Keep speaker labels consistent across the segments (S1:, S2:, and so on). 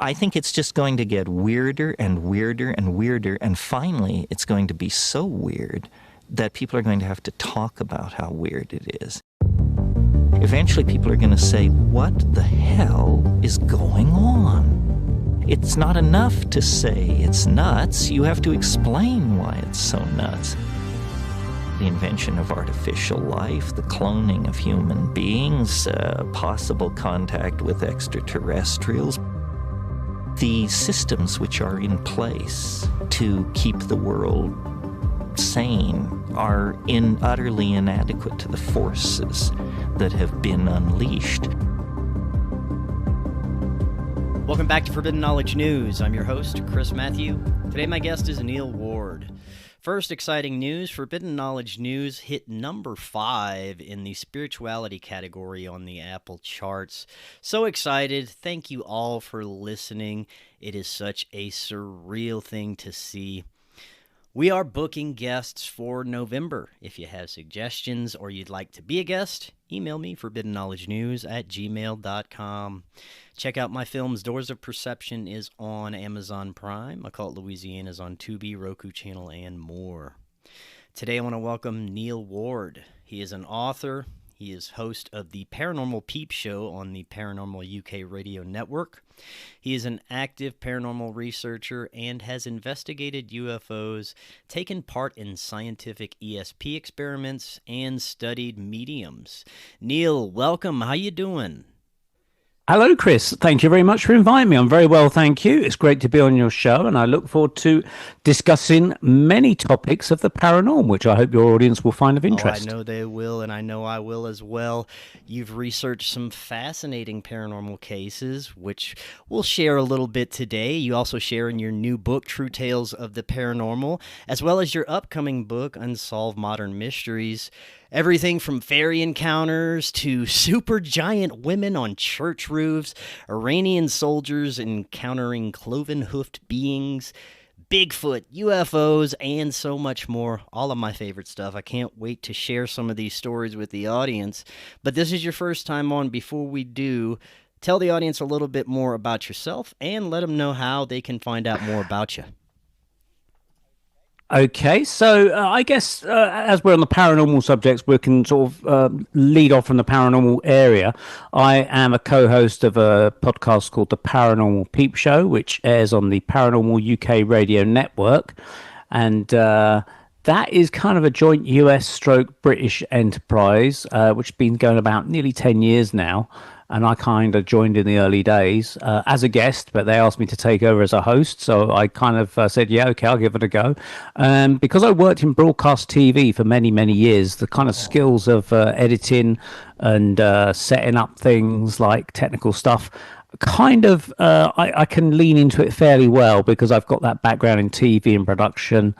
S1: I think it's just going to get weirder and weirder and weirder, and finally it's going to be so weird that people are going to have to talk about how weird it is. Eventually people are going to say, what the hell is going on? It's not enough to say it's nuts. You have to explain why it's so nuts. The invention of artificial life, the cloning of human beings, possible contact with extraterrestrials, the systems which are in place to keep the world sane are utterly inadequate to the forces that have been unleashed.
S2: Welcome back to Forbidden Knowledge News. I'm your host, Chris Matthew. Today my guest is Neil Ward. First exciting news, Forbidden Knowledge News hit number 5 in the spirituality category on the Apple charts. So excited. Thank you all for listening. It is such a surreal thing to see. We are booking guests for November. If you have suggestions or you'd like to be a guest, email me, forbiddenknowledgenews@gmail.com. Check out my films. Doors of Perception is on Amazon Prime. Occult Louisiana is on Tubi, Roku Channel, and more. Today I want to welcome Neil Ward. He is an author. He is host of the Paranormal Peep Show on the Paranormal UK radio network. He is an active paranormal researcher and has investigated UFOs, taken part in scientific ESP experiments, and studied mediums. Neil, welcome. How you doing?
S3: Hello, Chris. Thank you very much for inviting me. I'm very well, thank you. It's great to be on your show, and I look forward to discussing many topics of the paranormal, which I hope your audience will find of interest.
S2: I know they will, and I know I will as well. You've researched some fascinating paranormal cases, which we'll share a little bit today. You also share in your new book, True Tales of the Paranormal, as well as your upcoming book, Unsolved Modern Mysteries. Everything from fairy encounters to supergiant women on church roofs, Iranian soldiers encountering cloven-hoofed beings, Bigfoot, UFOs, and so much more. All of my favorite stuff. I can't wait to share some of these stories with the audience. But this is your first time on. Before we do, tell the audience a little bit more about yourself and let them know how they can find out more about you.
S3: Okay, so I guess as we're on the paranormal subjects, we can sort of lead off from the paranormal area. I am a co-host of a podcast called the Paranormal Peep Show, which airs on the Paranormal UK radio network. And that is kind of a joint US stroke British enterprise, which has been going about nearly 10 years now. And I kind of joined in the early days as a guest, but they asked me to take over as a host. So I kind of said, yeah, okay, I'll give it a go. Because I worked in broadcast TV for many, many years, the kind of skills of editing and setting up things like technical stuff, kind of I can lean into it fairly well because I've got that background in TV and production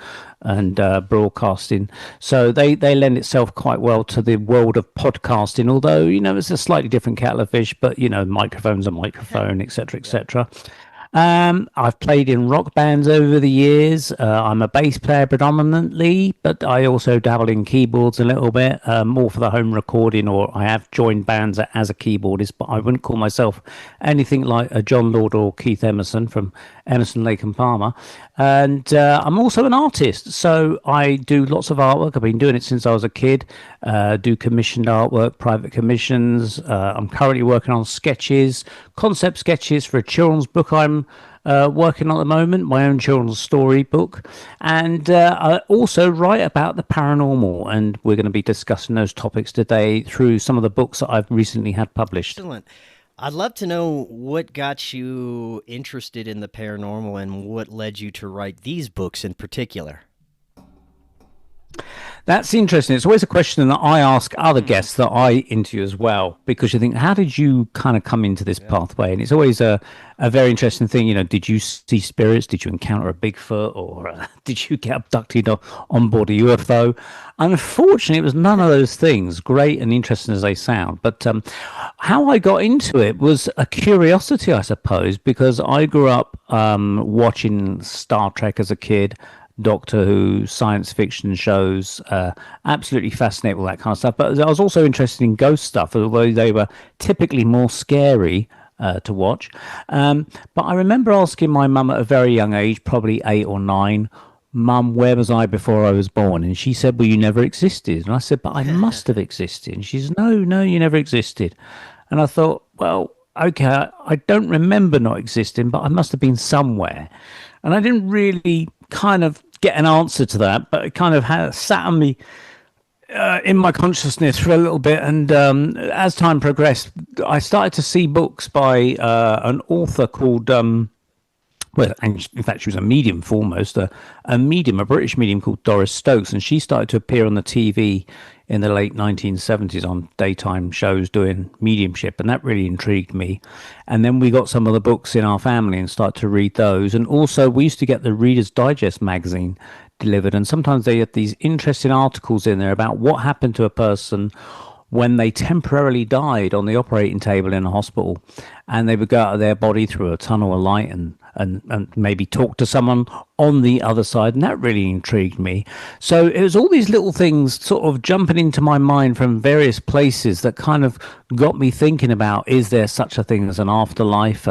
S3: and broadcasting, so they lend itself quite well to the world of podcasting, although it's a slightly different kettle of fish, but microphone's a microphone, etc. I've played in rock bands over the years. I'm a bass player predominantly, but I also dabble in keyboards a little bit, more for the home recording, or I have joined bands as a keyboardist, but I wouldn't call myself anything like a John Lord or Keith Emerson from Emerson, Lake and Palmer. And I'm also an artist, so I do lots of artwork. I've been doing it since I was a kid, do commissioned artwork, private commissions. I'm currently working on concept sketches for a children's book I'm working on at the moment, my own children's story book. And I also write about the paranormal, and we're going to be discussing those topics today through some of the books that I've recently had published.
S2: Excellent. I'd love to know what got you interested in the paranormal and what led you to write these books in particular.
S3: That's interesting. It's always a question that I ask other guests that I interview as well, because you think, how did you kind of come into this pathway? And it's always a very interesting thing. Did you see spirits? Did you encounter a Bigfoot? Or did you get abducted on board a UFO? Unfortunately, it was none of those things, great and interesting as they sound. But how I got into it was a curiosity, I suppose, because I grew up watching Star Trek as a kid, Doctor Who, science fiction shows, absolutely fascinated with that kind of stuff. But I was also interested in ghost stuff, although they were typically more scary to watch. But I remember asking my mum at a very young age, probably 8 or 9, Mum, where was I before I was born? And she said, well, you never existed. And I said, but I must have existed. And she says, no, you never existed. And I thought, well, okay, I don't remember not existing, but I must have been somewhere. And I didn't really kind of get an answer to that, but it kind of sat on me in my consciousness for a little bit. And as time progressed, I started to see books by an author called well, and in fact, she was a medium foremost, a British medium called Doris Stokes, and she started to appear on the TV in the late 1970s on daytime shows doing mediumship, and that really intrigued me. And then we got some of the books in our family and started to read those. And also, we used to get the Reader's Digest magazine delivered, and sometimes they had these interesting articles in there about what happened to a person when they temporarily died on the operating table in a hospital, and they would go out of their body through a tunnel of light and maybe talk to someone on the other side. And that really intrigued me. So it was all these little things sort of jumping into my mind from various places that kind of got me thinking about, is there such a thing as an afterlife?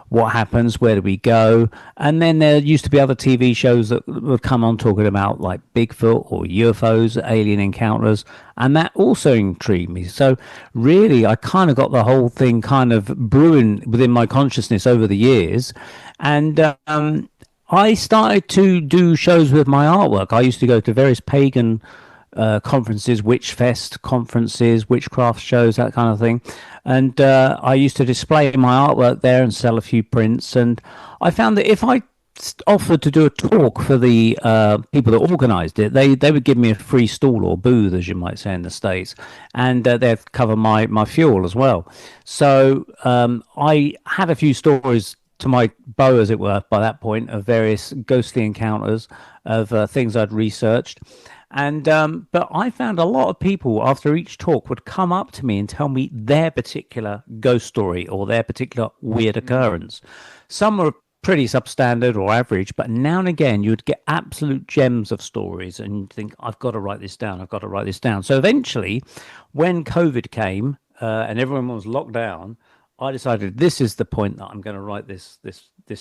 S3: What happens? Where do we go? And then there used to be other TV shows that would come on talking about like Bigfoot or UFOs, alien encounters. And that also intrigued me. So really, I kind of got the whole thing kind of brewing within my consciousness over the years. And I started to do shows with my artwork. I used to go to various pagan conferences, witch fest conferences, witchcraft shows, that kind of thing. And I used to display my artwork there and sell a few prints. And I found that if I offered to do a talk for the people that organized it, they would give me a free stall or booth, as you might say in the States, and they'd cover my fuel as well. So I had a few stories to my bow, as it were, by that point, of various ghostly encounters, of things I'd researched. And but I found a lot of people after each talk would come up to me and tell me their particular ghost story or their particular weird occurrence. Some were pretty substandard or average, but now and again you'd get absolute gems of stories, and you'd think, I've got to write this down. I've got to write this down. So eventually, when COVID came and everyone was locked down, I decided this is the point that I'm going to write this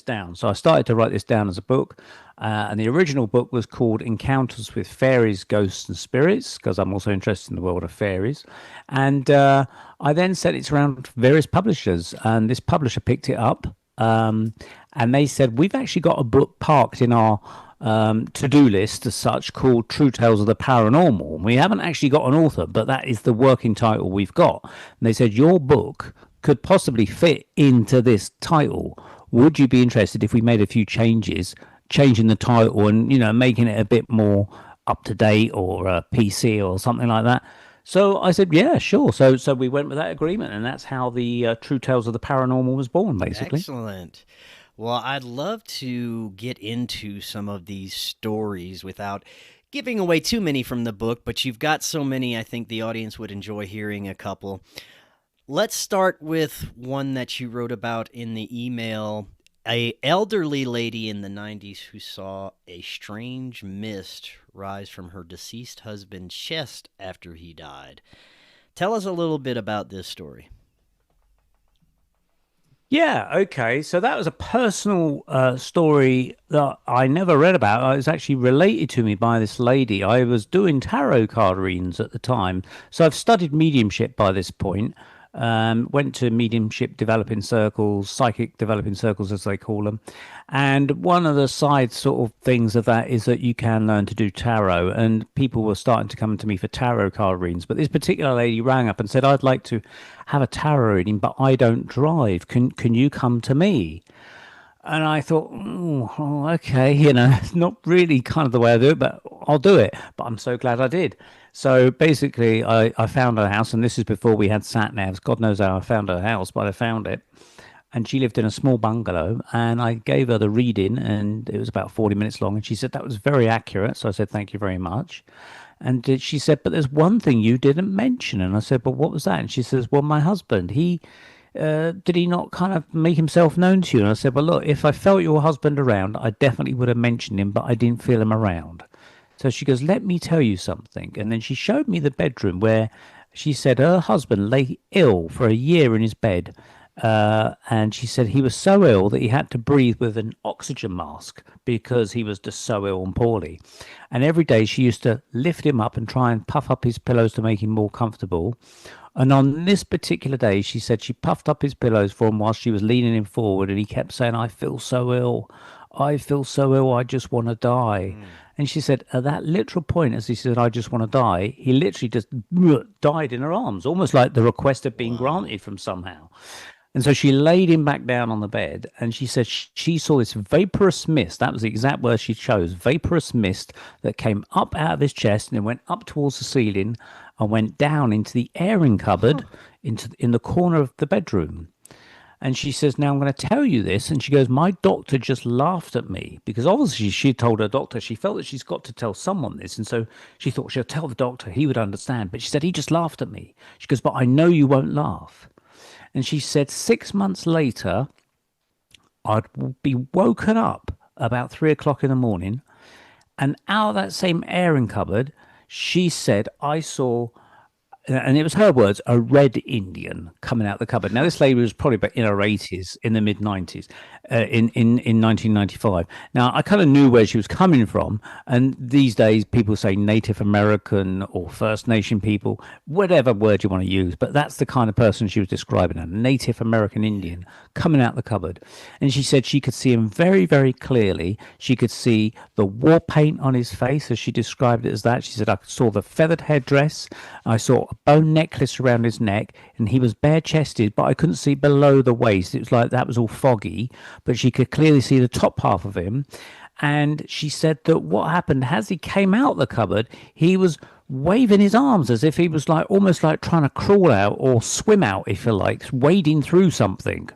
S3: down. So I started to write this down as a book, and the original book was called Encounters with Fairies, Ghosts and Spirits, because I'm also interested in the world of fairies. And I then sent it around various publishers, and this publisher picked it up, and they said, we've actually got a book parked in our to-do list as such called True Tales of the Paranormal. We haven't actually got an author, but that is the working title we've got. And they said, your book could possibly fit into this title. Would you be interested if we made a few changes, changing the title and, making it a bit more up to date or PC or something like that? So I said, yeah, sure. So we went with that agreement, and that's how the True Tales of the Paranormal was born, basically.
S2: Excellent. Well, I'd love to get into some of these stories without giving away too many from the book, but you've got so many, I think the audience would enjoy hearing a couple. Let's start with one that you wrote about in the email. An elderly lady in the 90s who saw a strange mist rise from her deceased husband's chest after he died. Tell us a little bit about this story.
S3: Yeah, okay. So that was a personal story that I never read about. It was actually related to me by this lady. I was doing tarot card readings at the time. So I've studied mediumship by this point. Went to mediumship developing circles, psychic developing circles, as they call them. And one of the side sort of things of that is that you can learn to do tarot. And people were starting to come to me for tarot card readings. But this particular lady rang up and said, I'd like to have a tarot reading, but I don't drive. Can you come to me? And I thought, okay, it's not really kind of the way I do it, but I'll do it. But I'm so glad I did. So basically, I found her house, and this is before we had sat-navs. God knows how I found her house, but I found it. And she lived in a small bungalow, and I gave her the reading, and it was about 40 minutes long. And she said that was very accurate. So I said, thank you very much. And she said, but there's one thing you didn't mention. And I said, but what was that? And she says, well, my husband, did he not kind of make himself known to you? And I said, well, look, if I felt your husband around, I definitely would have mentioned him, but I didn't feel him around. So she goes, let me tell you something. And then she showed me the bedroom where she said her husband lay ill for a year in his bed. And she said he was so ill that he had to breathe with an oxygen mask because he was just so ill and poorly. And every day she used to lift him up and try and puff up his pillows to make him more comfortable. And on this particular day, she said she puffed up his pillows for him while she was leaning him forward, and he kept saying, "I feel so ill. I feel so ill. I just want to die." And she said at that literal point, as he said, "I just want to die," he literally just died in her arms, almost like the request had been granted from somehow. And so she laid him back down on the bed, and she said she saw this vaporous mist. That was the exact word she chose, vaporous mist, that came up out of his chest and it went up towards the ceiling and went down into the airing cupboard in the corner of the bedroom. And she says, "Now I'm going to tell you this." And she goes, "My doctor just laughed at me," because obviously she told her doctor, she felt that she's got to tell someone this. And so she thought she'll tell the doctor, he would understand. But she said, "He just laughed at me." She goes, "But I know you won't laugh." And she said 6 months later, I'd be woken up about 3 o'clock in the morning, and out of that same airing cupboard, she said, I saw, and it was her words, a red Indian coming out the cupboard. Now, this lady was probably about in her 80s, in the mid 90s, in 1995. Now, I kind of knew where she was coming from. And these days, people say Native American or First Nation people, whatever word you want to use. But that's the kind of person she was describing, a Native American Indian coming out the cupboard. And she said she could see him very, very clearly. She could see the war paint on his face, as she described it as that. She said, I saw the feathered headdress. I saw a bone necklace around his neck, and he was bare chested, but I couldn't see below the waist. It was like that was all foggy, but she could clearly see the top half of him. And she said that what happened as he came out the cupboard, he was waving his arms as if he was like almost like trying to crawl out or swim out, if you like, wading through something.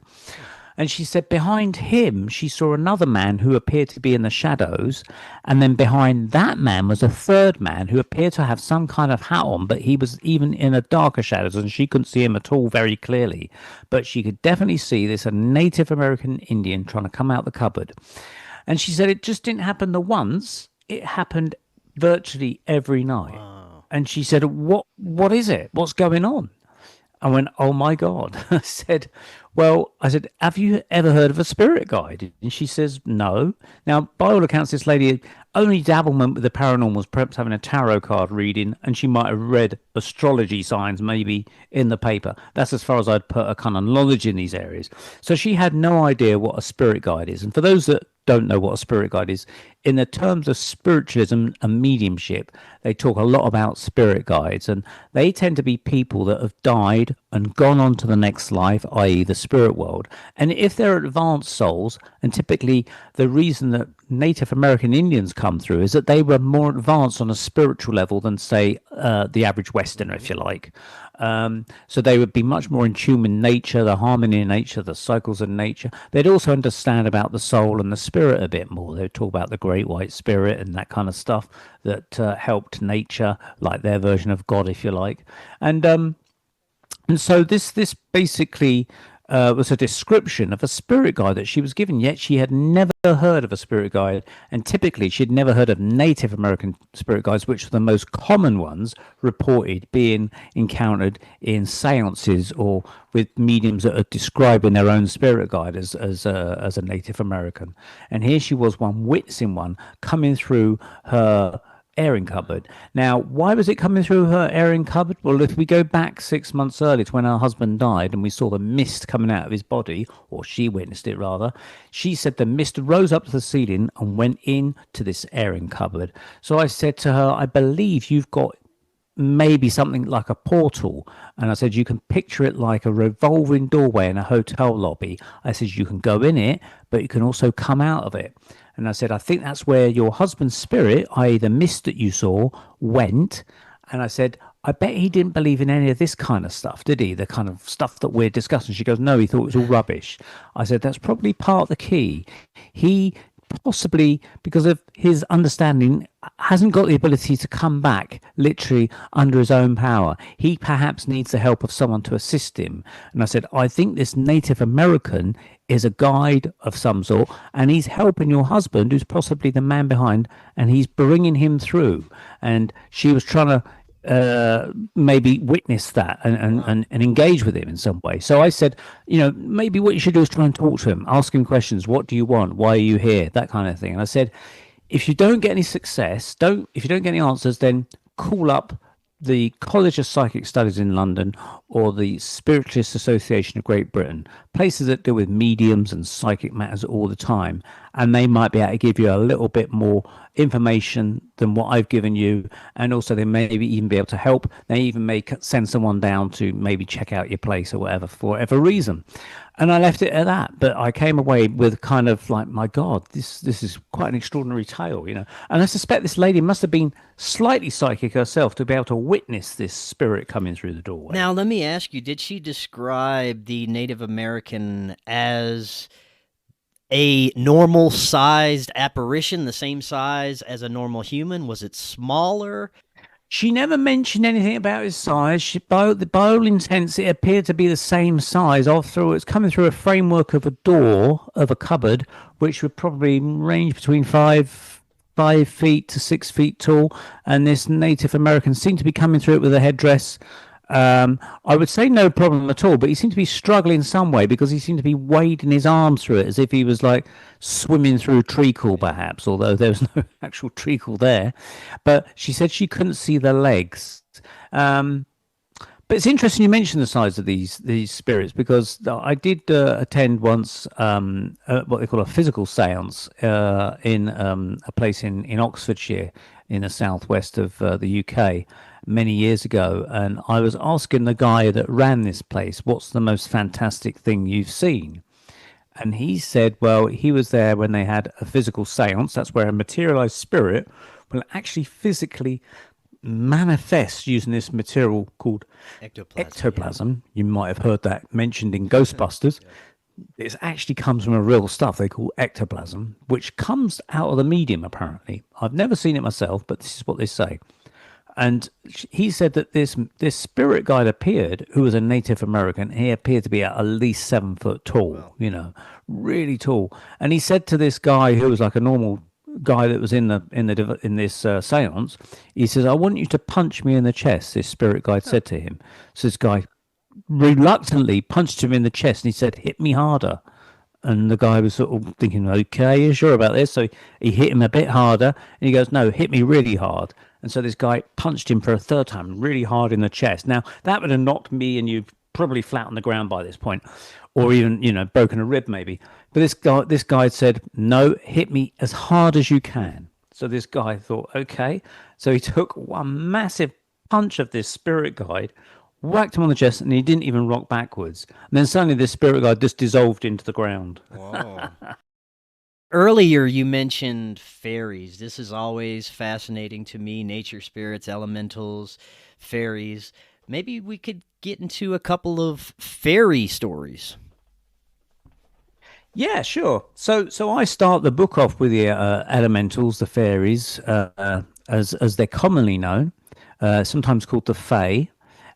S3: And she said behind him, she saw another man who appeared to be in the shadows. And then behind that man was a third man who appeared to have some kind of hat on, but he was even in a darker shadows and she couldn't see him at all very clearly. But she could definitely see this, a Native American Indian trying to come out the cupboard. And she said it just didn't happen the once. It happened virtually every night. Wow. And she said, what is it? What's going on? I went, oh my God. I said, have you ever heard of a spirit guide? And she says, no. Now, by all accounts, this lady only dabblement with the paranormal was perhaps having a tarot card reading, and she might have read astrology signs maybe in the paper. That's as far as I'd put a kind of knowledge in these areas. So she had no idea what a spirit guide is. And for those that don't know what a spirit guide is, in the terms of spiritualism and mediumship, they talk a lot about spirit guides, and they tend to be people that have died and gone on to the next life, i.e. the spirit world. And if they're advanced souls, and typically the reason that Native American Indians come through is that they were more advanced on a spiritual level than, say, the average Westerner, if you like. So they would be much more in tune with nature, the harmony in nature, the cycles of nature. They'd also understand about the soul and the spirit a bit more. They'd talk about the great white spirit and that kind of stuff that helped nature, like their version of God, if you like. And so this basically was a description of a spirit guide that she was given, yet she had never heard of a spirit guide. And typically she'd never heard of Native American spirit guides, which are the most common ones reported being encountered in seances or with mediums that are describing their own spirit guide as a Native American. And here she was, one witnessing one coming through her airing cupboard. Now, why was it coming through her airing cupboard? Well, if we go back 6 months earlier to when her husband died and we saw the mist coming out of his body, or she witnessed it rather, she said the mist rose up to the ceiling and went into this airing cupboard. So I said to her, I believe you've got maybe something like a portal. And I said, you can picture it like a revolving doorway in a hotel lobby. I said, you can go in it, but you can also come out of it. And I said, I think that's where your husband's spirit, i.e. the mist that you saw, went. And I said, I bet he didn't believe in any of this kind of stuff, did he? The kind of stuff that we're discussing. She goes, no, he thought it was all rubbish. I said, that's probably part of the key. He possibly, because of his understanding, hasn't got the ability to come back literally under his own power. He perhaps needs the help of someone to assist him. And I said, I think this Native American is a guide of some sort, and he's helping your husband, who's possibly the man behind, and he's bringing him through. And she was trying to maybe witness that and engage with him in some way. So I said, maybe what you should do is try and talk to him, ask him questions. What do you want? Why are you here? That kind of thing. And I said, if you don't get any success, if you don't get any answers, then call up the College of Psychic Studies in London or the Spiritualist Association of Great Britain, places that deal with mediums and psychic matters all the time. And they might be able to give you a little bit more information than what I've given you. And also they may even be able to help. They even may send someone down to maybe check out your place or whatever, for whatever reason. And I left it at that. But I came away with kind of like, my God, this is quite an extraordinary tale, And I suspect this lady must have been slightly psychic herself to be able to witness this spirit coming through the doorway.
S2: Now, let me ask you, did she describe the Native American as a normal sized apparition, the same size as a normal human? Was it smaller?
S3: She never mentioned anything about his size. By all intents, it appeared to be the same size. It's coming through a framework of a door of a cupboard, which would probably range between 5 feet to 6 feet tall. And this Native American seemed to be coming through it with a headdress. I would say no problem at all, but he seemed to be struggling some way because he seemed to be wading his arms through it as if he was like swimming through treacle, perhaps, although there was no actual treacle there. But she said she couldn't see the legs. But it's interesting you mentioned the size of these spirits, because I did attend once what they call a physical seance in a place in Oxfordshire, in the southwest of the UK, many years ago. And I was asking the guy that ran this place, what's the most fantastic thing you've seen? And he said, well, he was there when they had a physical seance. That's where a materialized spirit will actually physically manifest using this material called ectoplasm. You might have heard that mentioned in Ghostbusters. It actually comes from a real stuff they call ectoplasm, which comes out of the medium, apparently. I've never seen it myself, but this is what they say. And he said that this spirit guide appeared, who was a Native American. He appeared to be at least 7 foot tall, really tall. And he said to this guy, who was like a normal guy that was in this seance, he says, "I want you to punch me in the chest." This spirit guide said to him. So this guy reluctantly punched him in the chest, and he said, "Hit me harder." And the guy was sort of thinking, "Okay, you're sure about this?" So he hit him a bit harder, and he goes, "No, hit me really hard." And so this guy punched him for a third time, really hard in the chest. Now, that would have knocked me and you probably flat on the ground by this point, or even, broken a rib maybe. But this guy said, "No, hit me as hard as you can." So this guy thought, okay. So he took one massive punch of this spirit guide, whacked him on the chest, and he didn't even rock backwards. And then suddenly this spirit guide just dissolved into the ground.
S2: Whoa. Earlier, you mentioned fairies. This is always fascinating to me. Nature spirits, elementals, fairies. Maybe we could get into a couple of fairy stories.
S3: Yeah, sure. So I start the book off with the elementals, the fairies, as they're commonly known, sometimes called the Fae.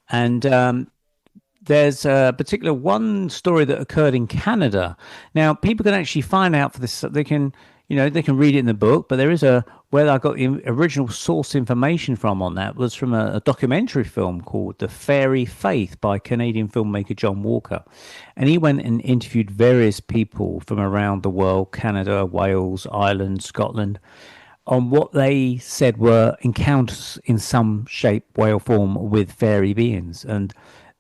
S3: And there's a particular one story that occurred in Canada. Now, people can actually find out for this. They can read it in the book, but there is where I got the original source information from on that was from a documentary film called The Fairy Faith by Canadian filmmaker John Walker. And he went and interviewed various people from around the world, Canada, Wales, Ireland, Scotland, on what they said were encounters in some shape, way, or form with fairy beings. And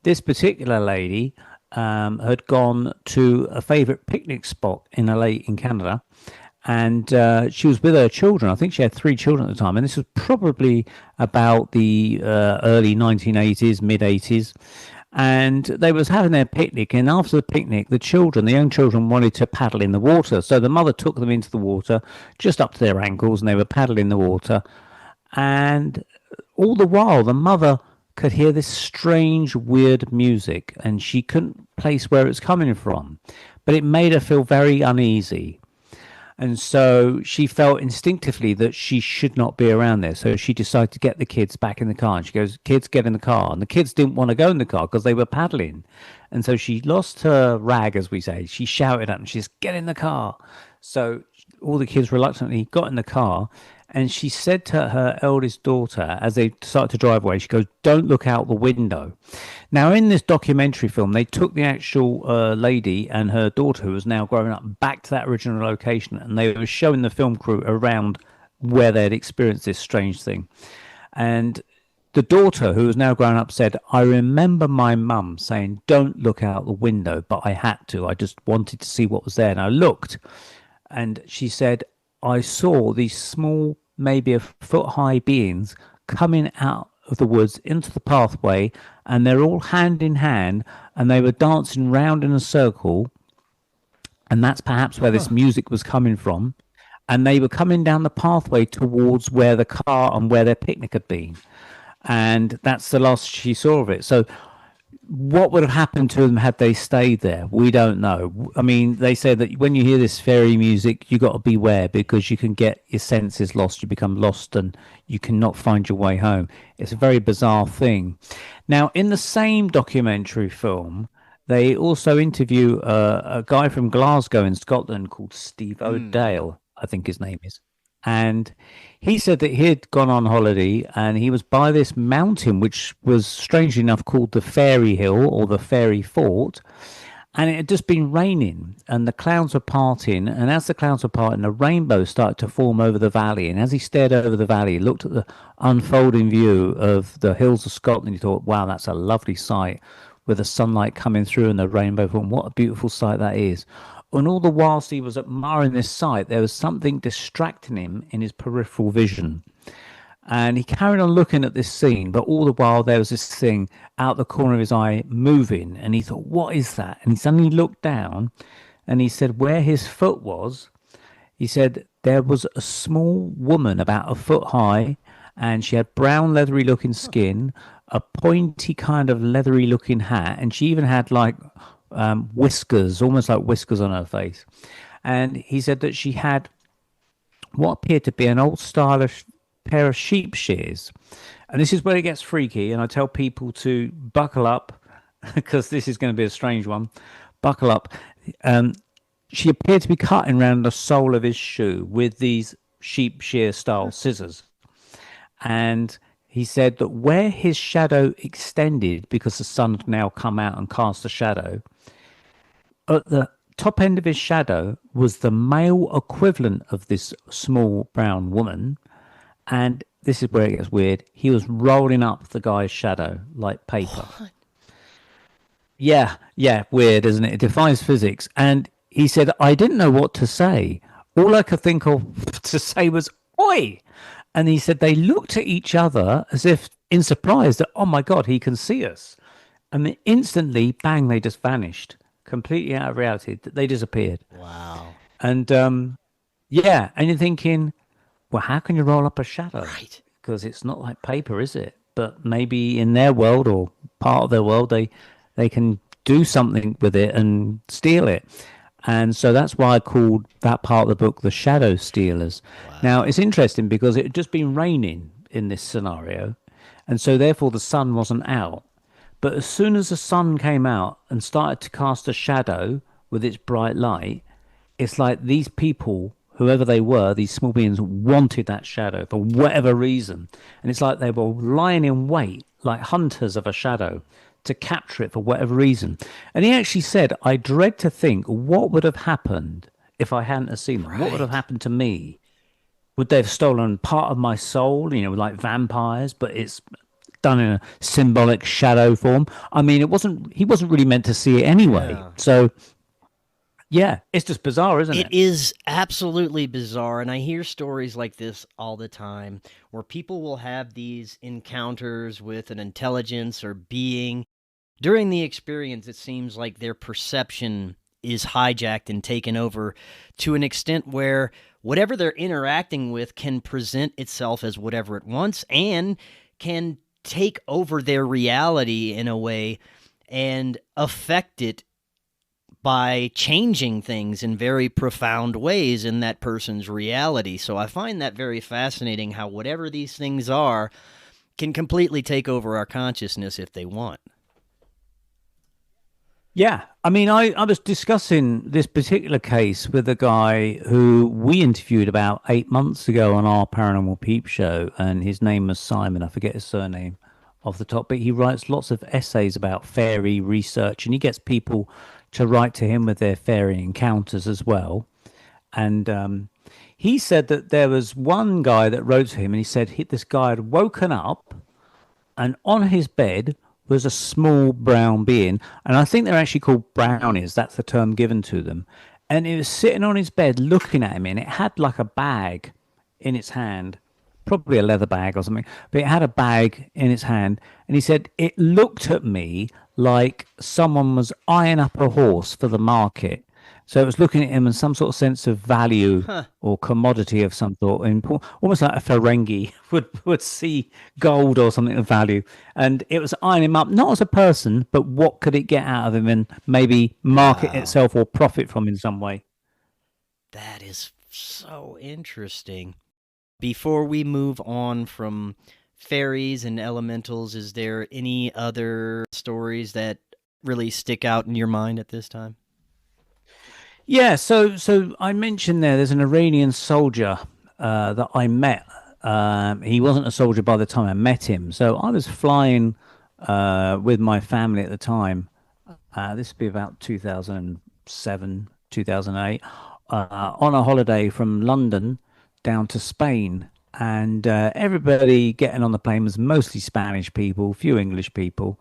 S3: this particular lady had gone to a favorite picnic spot in a lake in Canada, and she was with her children. I think she had 3 children at the time, and this was probably about the early 1980s, mid-80s. And they was having their picnic, and after the picnic, the young children wanted to paddle in the water. So the mother took them into the water, just up to their ankles, and they were paddling in the water. And all the while, the mother could hear this strange, weird music, and she couldn't place where it's coming from. But it made her feel very uneasy. And so she felt instinctively that she should not be around there. So she decided to get the kids back in the car. And she goes, "Kids, get in the car." And the kids didn't want to go in the car because they were paddling. And so she lost her rag, as we say. She shouted at them, she says, "Get in the car." So all the kids reluctantly got in the car. And she said to her eldest daughter, as they started to drive away, she goes, "Don't look out the window." Now, in this documentary film, they took the actual lady and her daughter, who was now growing up, back to that original location, and they were showing the film crew around where they had experienced this strange thing. And the daughter, who was now grown up, said, "I remember my mum saying, 'Don't look out the window,' but I had to. I just wanted to see what was there. And I looked." And she said, "I saw these small, maybe a foot high beings coming out of the woods into the pathway, and they're all hand in hand, and they were dancing round in a circle. And that's perhaps where this music was coming from. And they were coming down the pathway towards where the car and where their picnic had been. And that's the last she saw of it." So what would have happened to them had they stayed there? We don't know. I mean, they say that when you hear this fairy music, you got to beware, because you can get your senses lost. You become lost and you cannot find your way home. It's a very bizarre thing. Now, in the same documentary film, they also interview a guy from Glasgow in Scotland called Steve O'Dale, I think his name is. And he said that he had gone on holiday and he was by this mountain, which was strangely enough called the Fairy Hill or the Fairy Fort. And it had just been raining and the clouds were parting. And as the clouds were parting, a rainbow started to form over the valley. And as he stared over the valley, he looked at the unfolding view of the hills of Scotland. He thought, wow, that's a lovely sight with the sunlight coming through and the rainbow form. What a beautiful sight that is. And all the whilst he was admiring this sight, there was something distracting him in his peripheral vision. And he carried on looking at this scene, but all the while there was this thing out the corner of his eye moving. And he thought, what is that? And he suddenly looked down and he said where his foot was, he said there was a small woman about a foot high, and she had brown leathery looking skin, a pointy kind of leathery looking hat, and she even had like whiskers, almost like whiskers on her face. And he said that she had what appeared to be an old stylish pair of sheep shears. And this is where it gets freaky, and I tell people to buckle up because this is going to be a strange one. Buckle up. She appeared to be cutting around the sole of his shoe with these sheep shear style scissors. And he said that where his shadow extended, because the sun had now come out and cast a shadow, at the top end of his shadow was the male equivalent of this small brown woman. And this is where it gets weird. He was rolling up the guy's shadow like paper. What? Yeah, weird, isn't it? It defies physics. And he said, I didn't know what to say. All I could think of to say was, oi! And he said they looked at each other as if in surprise that, oh my God, he can see us. And then instantly, bang, they just vanished. Completely out of reality. They disappeared.
S2: Wow.
S3: And and you're thinking, well, how can you roll up a shadow?
S2: Right.
S3: Because it's not like paper, is it? But maybe in their world or part of their world, they can do something with it and steal it. And so that's why I called that part of the book The Shadow Stealers. Wow. Now, it's interesting because it had just been raining in this scenario, and so therefore the sun wasn't out. But as soon as the sun came out and started to cast a shadow with its bright light, it's like these people, whoever they were, these small beings, wanted that shadow for whatever reason. And it's like they were lying in wait, like hunters of a shadow, to capture it for whatever reason. And he actually said, I dread to think what would have happened if I hadn't have seen them. Right. What would have happened to me? Would they have stolen part of my soul, like vampires, but it's done in a symbolic shadow form? I mean, he wasn't really meant to see it anyway. Yeah. So yeah, it's just bizarre, isn't it?
S2: It is absolutely bizarre. And I hear stories like this all the time where people will have these encounters with an intelligence or being. During the experience, it seems like their perception is hijacked and taken over to an extent where whatever they're interacting with can present itself as whatever it wants and can take over their reality in a way and affect it by changing things in very profound ways in that person's reality. So I find that very fascinating, how whatever these things are can completely take over our consciousness if they want.
S3: Yeah, I mean, I was discussing this particular case with a guy who we interviewed about 8 months ago on our Paranormal Peep show, and his name was Simon. I forget his surname off the top, but he writes lots of essays about fairy research, and he gets people to write to him with their fairy encounters as well. And he said that there was one guy that wrote to him, and he said this guy had woken up and on his bed was a small brown being, and I think they're actually called brownies. That's the term given to them. And it was sitting on his bed looking at him, and it had like a bag in its hand, probably a leather bag or something, but it had a bag in its hand. And he said it looked at me like someone was eyeing up a horse for the market. So it was looking at him in some sort of sense of value or commodity of some sort, almost like a Ferengi would see gold or something of value. And it was eyeing him up, not as a person, but what could it get out of him and maybe market
S2: Wow.
S3: itself or profit from in some way.
S2: That is so interesting. Before we move on from fairies and elementals, is there any other stories that really stick out in your mind at this time?
S3: Yeah, so I mentioned there's an Iranian soldier that I met. He wasn't a soldier by the time I met him. So I was flying with my family at the time. This would be about 2007, 2008, on a holiday from London down to Spain. And everybody getting on the plane was mostly Spanish people, few English people.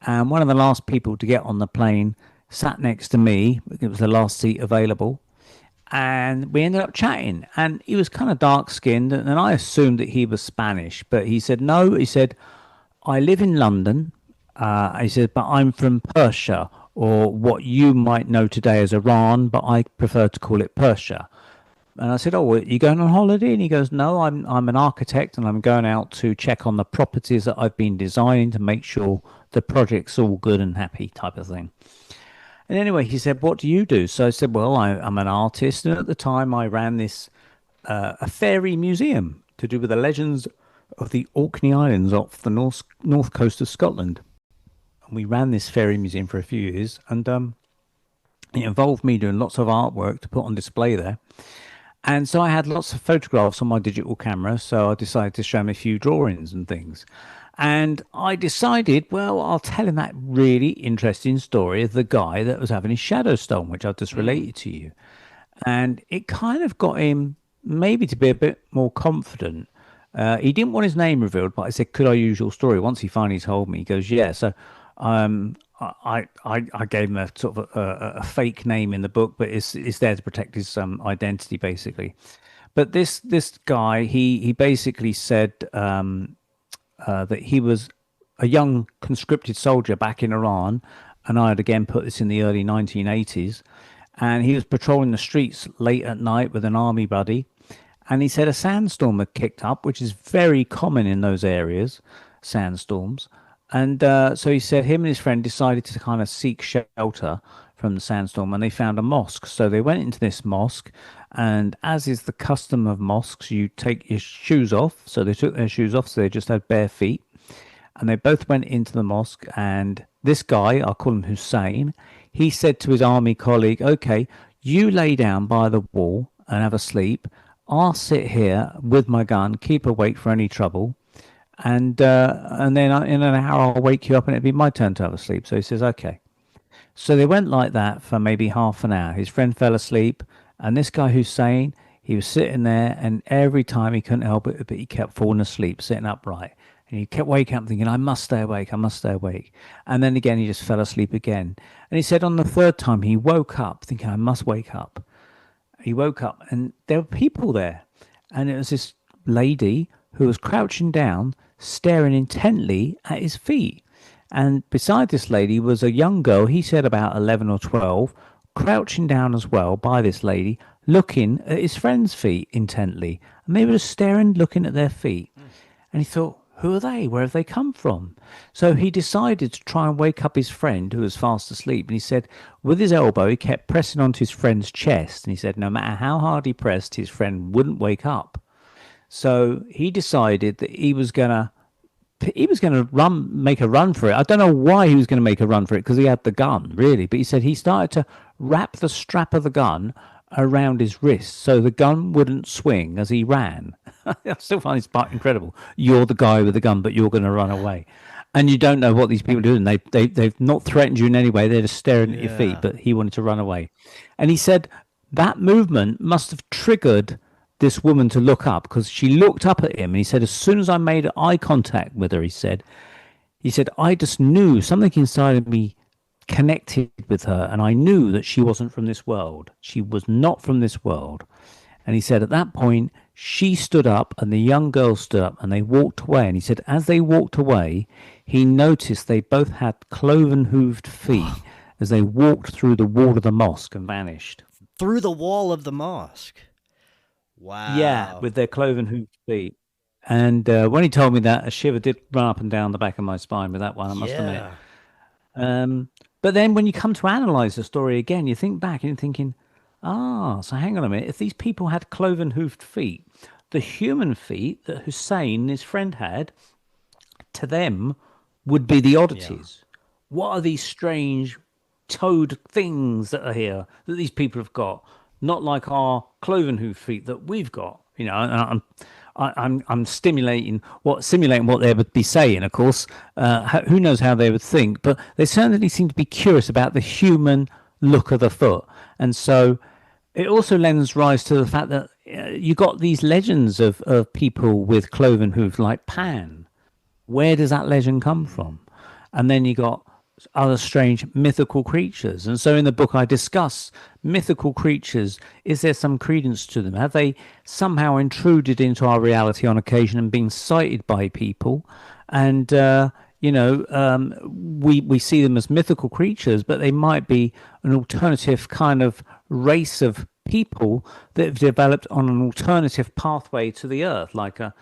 S3: And one of the last people to get on the plane sat next to me. It was the last seat available. And we ended up chatting. And he was kind of dark skinned. And I assumed that he was Spanish. But he said, no, he said, I live in London. He said, but I'm from Persia, or what you might know today as Iran, but I prefer to call it Persia. And I said, "Oh, are you going on holiday?" And he goes, "No, I'm an architect, and I'm going out to check on the properties that I've been designing to make sure the project's all good and happy," type of thing. And anyway, he said, "What do you do?" So I said, "Well, I'm an artist, and at the time I ran this a fairy museum to do with the legends of the Orkney Islands off the north coast of Scotland. And we ran this fairy museum for a few years, and it involved me doing lots of artwork to put on display there. And so I had lots of photographs on my digital camera, so I decided to show him a few drawings and things. And I decided, well, I'll tell him that really interesting story of the guy that was having his shadow stolen, which I've just related to you. And it kind of got him maybe to be a bit more confident. He didn't want his name revealed, but I said, "Could I use your story?" Once he finally told me, he goes, "Yeah." So I gave him a sort of a fake name in the book, but it's there to protect his identity, basically. But this guy, he basically said that he was a young conscripted soldier back in Iran, and I had again put this in the early 1980s, and he was patrolling the streets late at night with an army buddy, and he said a sandstorm had kicked up, which is very common in those areas, sandstorms. And so he said him and his friend decided to kind of seek shelter from the sandstorm, and they found a mosque. So they went into this mosque, and as is the custom of mosques, you take your shoes off. So they took their shoes off, so they just had bare feet. And they both went into the mosque, and this guy, I'll call him Hussein, he said to his army colleague, "Okay, you lay down by the wall and have a sleep. I'll sit here with my gun, keep awake for any trouble, and then in an hour I'll wake you up and it'll be my turn to have a sleep." So he says, "Okay." So they went like that for maybe half an hour. His friend fell asleep, and this guy Hussein, he was sitting there, and every time he couldn't help it, but he kept falling asleep, sitting upright. And he kept waking up thinking, "I must stay awake, I must stay awake." And then again, he just fell asleep again. And he said on the third time, he woke up thinking, "I must wake up." He woke up, and there were people there. And it was this lady who was crouching down, staring intently at his feet. And beside this lady was a young girl, he said about 11 or 12, crouching down as well by this lady, looking at his friend's feet intently. And they were just staring, looking at their feet. And he thought, who are they? Where have they come from? So he decided to try and wake up his friend who was fast asleep. And he said, with his elbow, he kept pressing onto his friend's chest. And he said, no matter how hard he pressed, his friend wouldn't wake up. So he decided that he was going to he was going to make a run for it. I don't know why he was going to make a run for it, because he had the gun, really. But he said he started to wrap the strap of the gun around his wrist so the gun wouldn't swing as he ran. I still find this part incredible. You're the guy with the gun, but you're going to run away. And you don't know what these people are doing. They've not threatened you in any way. They're just staring at your feet, but he wanted to run away. And he said that movement must have triggered this woman to look up, because she looked up at him. And he said, as soon as I made eye contact with her, he said, I just knew something inside of me connected with her, and I knew that she wasn't from this world. She was not from this world. And he said at that point, she stood up and the young girl stood up and they walked away. And he said, as they walked away, he noticed they both had cloven hooved feet as they walked through the wall of the mosque and vanished.
S2: Through the wall of the mosque? Wow.
S3: Yeah, with their cloven hooved feet. And when he told me that, a shiver did run up and down the back of my spine with that one, I must admit. But then when you come to analyze the story again, you think back and you're thinking, so hang on a minute. If these people had cloven hooved feet, the human feet that Hussein and his friend had, to them, would be the oddities. Yeah. What are these strange toed things that are here that these people have got? Not like our cloven hooved feet that we've got. You know, and I'm simulating what they would be saying, of course. Who knows how they would think, but they certainly seem to be curious about the human look of the foot. And so it also lends rise to the fact that you got these legends of people with cloven hooves like Pan. Where does that legend come from? And then you got other strange mythical creatures. And so in the book I discuss mythical creatures. Is there some credence to them? Have they somehow intruded into our reality on occasion and been sighted by people? And we see them as mythical creatures, but they might be an alternative kind of race of people that have developed on an alternative pathway to the earth, like a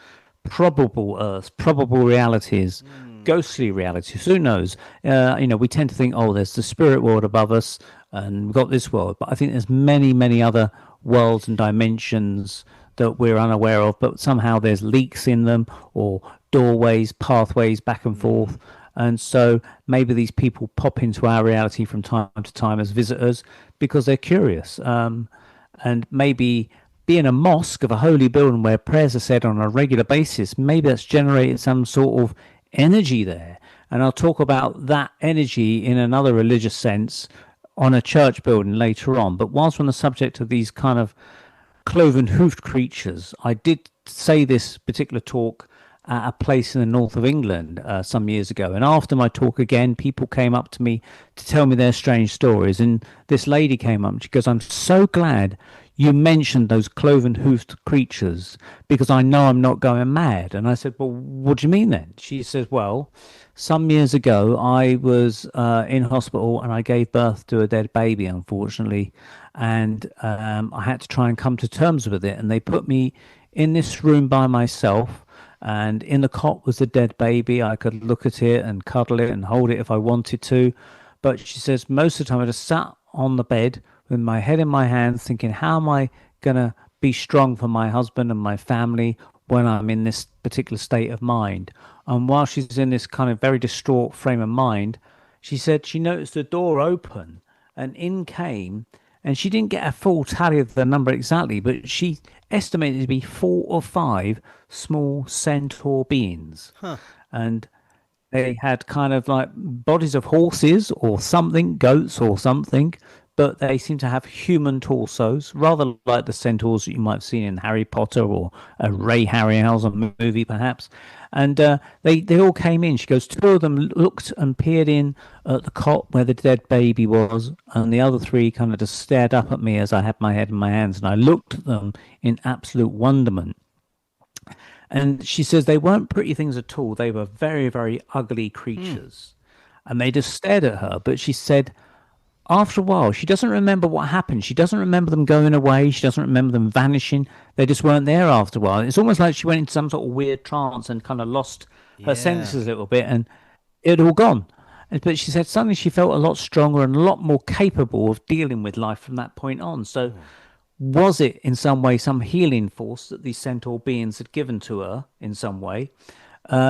S3: probable earth, probable realities, ghostly realities. Who knows? We tend to think, there's the spirit world above us and we've got this world, but I think there's many, many other worlds and dimensions that we're unaware of, but somehow there's leaks in them, or doorways, pathways back and forth. And so maybe these people pop into our reality from time to time as visitors because they're curious. And maybe being a mosque of a holy building where prayers are said on a regular basis, maybe that's generated some sort of energy there. And I'll talk about that energy in another religious sense on a church building later on. But whilst we're on the subject of these kind of cloven-hoofed creatures, I did say this particular talk at a place in the north of England some years ago. And after my talk again, people came up to me to tell me their strange stories. And this lady came up and she goes, I'm so glad you mentioned those cloven-hoofed creatures because I know I'm not going mad. And I said, well, what do you mean then? She says, well, some years ago, I was in hospital and I gave birth to a dead baby, unfortunately. And I had to try and come to terms with it. And they put me in this room by myself. And in the cot was the dead baby. I could look at it and cuddle it and hold it if I wanted to. But she says, most of the time I just sat on the bed with my head in my hands thinking, how am I going to be strong for my husband and my family when I'm in this particular state of mind? And while she's in this kind of very distraught frame of mind, she said she noticed the door open and in came, and she didn't get a full tally of the number exactly, but she estimated it to be 4 or 5 small centaur beings. And they had kind of like bodies of horses or something, goats or something, but they seem to have human torsos, rather like the centaurs that you might have seen in Harry Potter or a Ray Harryhausen movie, perhaps. And they all came in. She goes, 2 of them looked and peered in at the cot where the dead baby was, and the other 3 kind of just stared up at me as I had my head in my hands, and I looked at them in absolute wonderment. And she says they weren't pretty things at all. They were very, very ugly creatures. And they just stared at her. But she said, after a while, she doesn't remember what happened. She doesn't remember them going away. She doesn't remember them vanishing. They just weren't there after a while. It's almost like she went into some sort of weird trance and kind of lost her senses a little bit, and it had all gone. But she said suddenly she felt a lot stronger and a lot more capable of dealing with life from that point on. So was it in some way some healing force that these centaur beings had given to her in some way?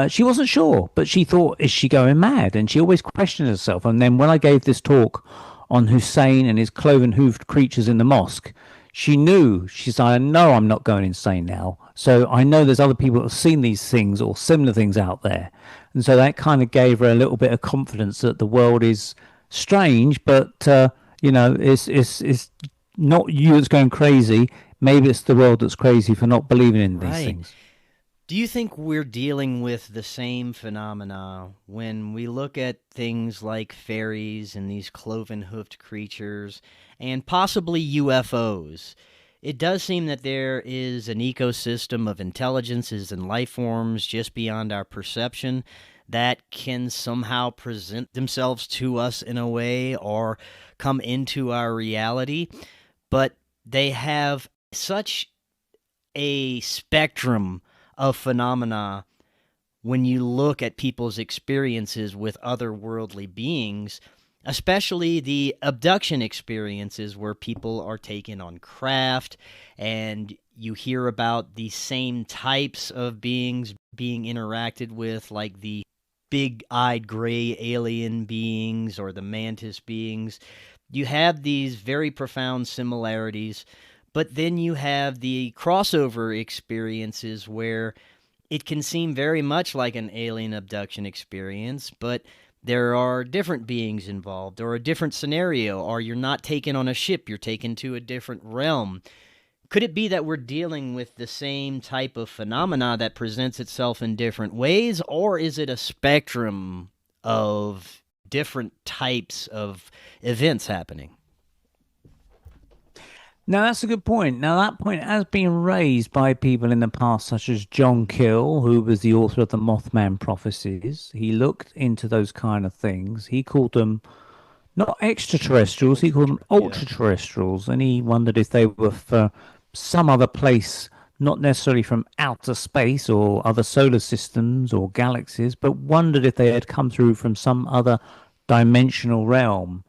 S3: She wasn't sure, but she thought, is she going mad? And she always questioned herself. And then when I gave this talk on Hussein and his cloven-hooved creatures in the mosque, she knew. She said, I know I'm not going insane now. So I know there's other people that have seen these things or similar things out there. And so that kind of gave her a little bit of confidence that the world is strange, but, it's not you that's going crazy. Maybe it's the world that's crazy for not believing in these things.
S2: Do you think we're dealing with the same phenomena when we look at things like fairies and these cloven-hoofed creatures and possibly UFOs? It does seem that there is an ecosystem of intelligences and life forms just beyond our perception that can somehow present themselves to us in a way or come into our reality, but they have such a spectrum of phenomena when you look at people's experiences with otherworldly beings, especially the abduction experiences where people are taken on craft, and you hear about the same types of beings being interacted with, like the big-eyed gray alien beings or the mantis beings. You have these very profound similarities, but then you have the crossover experiences where it can seem very much like an alien abduction experience, but there are different beings involved, or a different scenario, or you're not taken on a ship, you're taken to a different realm. Could it be that we're dealing with the same type of phenomena that presents itself in different ways, or is it a spectrum of different types of events happening?
S3: Now, that's a good point. Now, that point has been raised by people in the past, such as John Keel, who was the author of the Mothman Prophecies. He looked into those kind of things. He called them not extraterrestrials, he called them ultra-terrestrials, and he wondered if they were for some other place, not necessarily from outer space or other solar systems or galaxies, but wondered if they had come through from some other dimensional realm.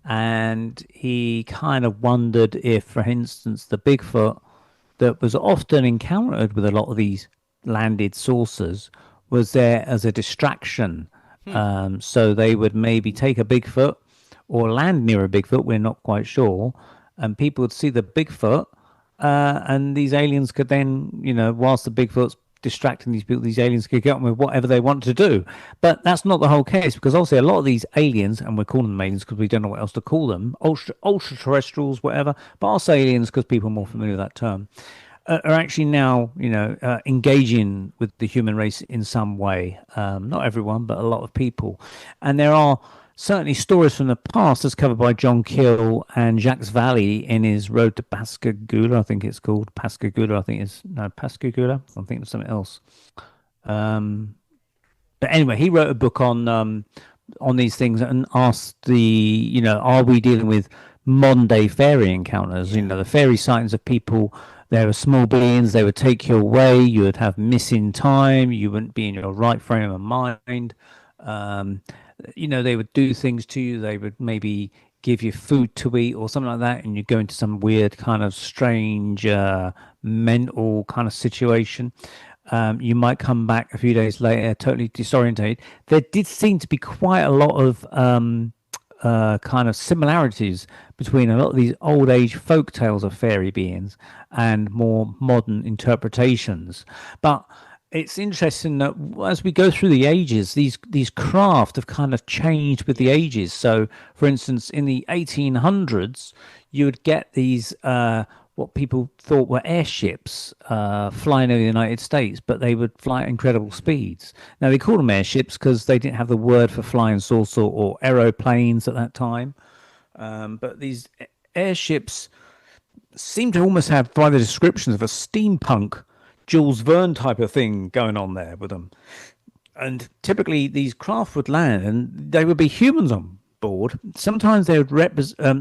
S3: And he kind of wondered if, for instance, the Bigfoot that was often encountered with a lot of these landed saucers was there as a distraction. So they would maybe take a Bigfoot or land near a Bigfoot, we're not quite sure, and people would see the Bigfoot, and these aliens could then, whilst the Bigfoot's distracting these people, these aliens could get on with whatever they want to do. But that's not the whole case, because obviously a lot of these aliens, and we're calling them aliens because we don't know what else to call them, ultra terrestrials, whatever, but I'll say aliens because people are more familiar with that term, are actually now, engaging with the human race in some way. Not everyone, but a lot of people. And there are certainly stories from the past, as covered by John Keel and Jacques Vallée in his Road to Pascagoula, I think it's called. Pascagoula, Pascagoula, I think it's something else. But anyway, he wrote a book on these things and asked are we dealing with modern day fairy encounters? The fairy sightings of people. There were small beings, they would take you away, you would have missing time, you wouldn't be in your right frame of mind. They would do things to you, they would maybe give you food to eat or something like that, and you go into some weird kind of strange mental kind of situation. You might come back a few days later totally disorientated. There did seem to be quite a lot of kind of similarities between a lot of these old age folk tales of fairy beings and more modern interpretations. But it's interesting that as we go through the ages, these craft have kind of changed with the ages. So, for instance, in the 1800s, you would get these what people thought were airships flying over the United States, but they would fly at incredible speeds. Now, they called them airships because they didn't have the word for flying saucer or aeroplanes at that time. But these airships seem to almost have, by the descriptions, of a steampunk Jules Verne type of thing going on there with them. And typically these craft would land and they would be humans on board. Sometimes they would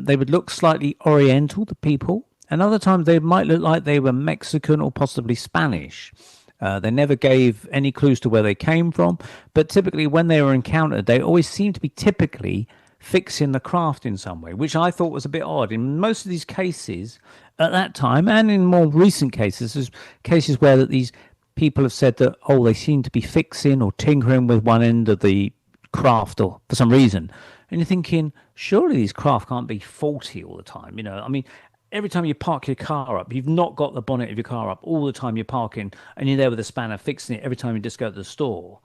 S3: they would look slightly oriental to people, and other times they might look like they were Mexican or possibly Spanish. They never gave any clues to where they came from, but typically when they were encountered, they always seemed to be typically fixing the craft in some way, which I thought was a bit odd. In most of these cases at that time, and in more recent cases, there's cases where that these people have said that, oh, they seem to be fixing or tinkering with one end of the craft or for some reason. And you're thinking, surely these craft can't be faulty all the time. I mean, every time you park your car up, you've not got the bonnet of your car up all the time you're parking, and you're there with a spanner fixing it every time you just go to the store.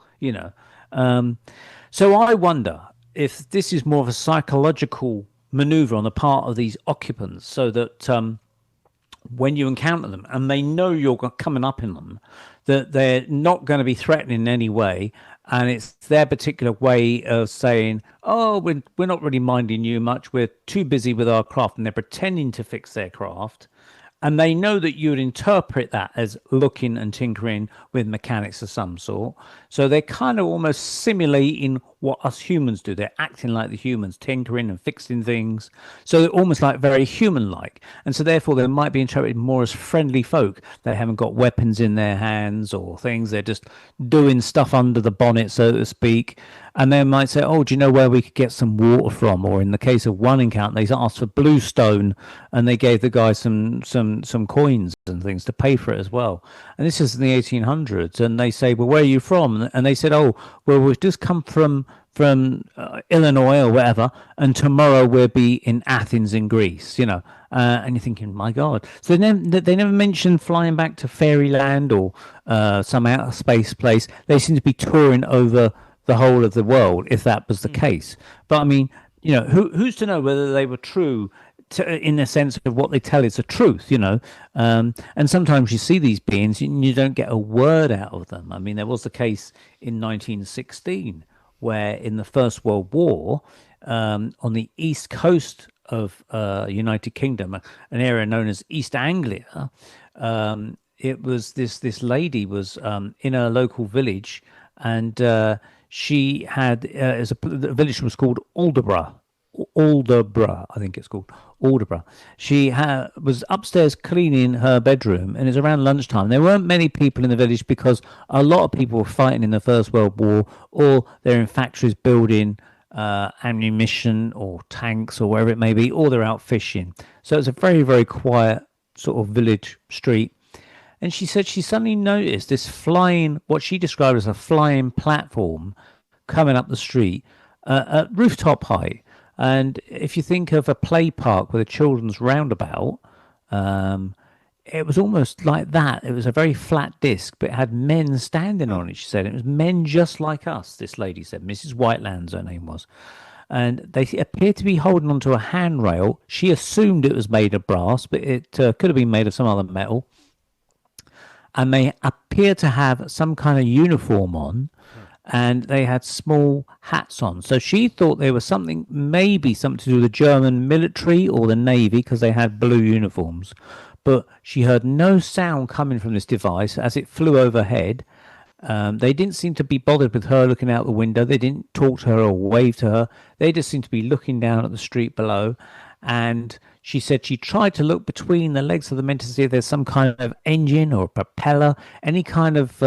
S3: So I wonder if this is more of a psychological maneuver on the part of these occupants, so that when you encounter them and they know you're coming up in them, that they're not going to be threatening in any way. And it's their particular way of saying, oh, we're not really minding you much. We're too busy with our craft. And they're pretending to fix their craft. And they know that you would interpret that as looking and tinkering with mechanics of some sort. So they're kind of almost simulating what us humans do. They're acting like the humans, tinkering and fixing things. So they're almost like very human-like. And so therefore they might be interpreted more as friendly folk. They haven't got weapons in their hands or things. They're just doing stuff under the bonnet, so to speak. And they might say, oh, do you know where we could get some water from? Or in the case of one encounter, they asked for bluestone, and they gave the guy some coins and things to pay for it as well. And this is in the 1800s. And they say, well, where are you from? And they said, oh, well, we've just come from Illinois or whatever, and tomorrow we'll be in Athens in Greece, and you're thinking, my God. So they never mentioned flying back to Fairyland or some outer space place. They seem to be touring over the whole of the world, if that was the case. But I mean, who's to know whether they were true in the sense of what they tell is the truth, and sometimes you see these beings and you don't get a word out of them. I mean, there was a case in 1916 where in the First World War, on the east coast of United Kingdom, an area known as East Anglia, it was this lady was in a local village, and she had the village was called Alderborough, I think it's called Alderborough. She was upstairs cleaning her bedroom, and it was around lunchtime. There weren't many people in the village because a lot of people were fighting in the First World War, or they're in factories building ammunition or tanks or wherever it may be, or they're out fishing. So it's a very, very quiet sort of village street. And she said she suddenly noticed this what she described as a flying platform coming up the street at rooftop height. And if you think of a play park with a children's roundabout, it was almost like that. It was a very flat disc, but it had men standing on it, she said. It was men just like us, this lady said. Mrs. Whitelands, her name was. And they appeared to be holding onto a handrail. She assumed it was made of brass, but it could have been made of some other metal. And they appeared to have some kind of uniform on, and they had small hats on. So she thought they were maybe something to do with the German military or the Navy, because they had blue uniforms. But she heard no sound coming from this device as it flew overhead. They didn't seem to be bothered with her looking out the window. They didn't talk to her or wave to her. They just seemed to be looking down at the street below. And she said she tried to look between the legs of the men to see if there's some kind of engine or propeller, any kind of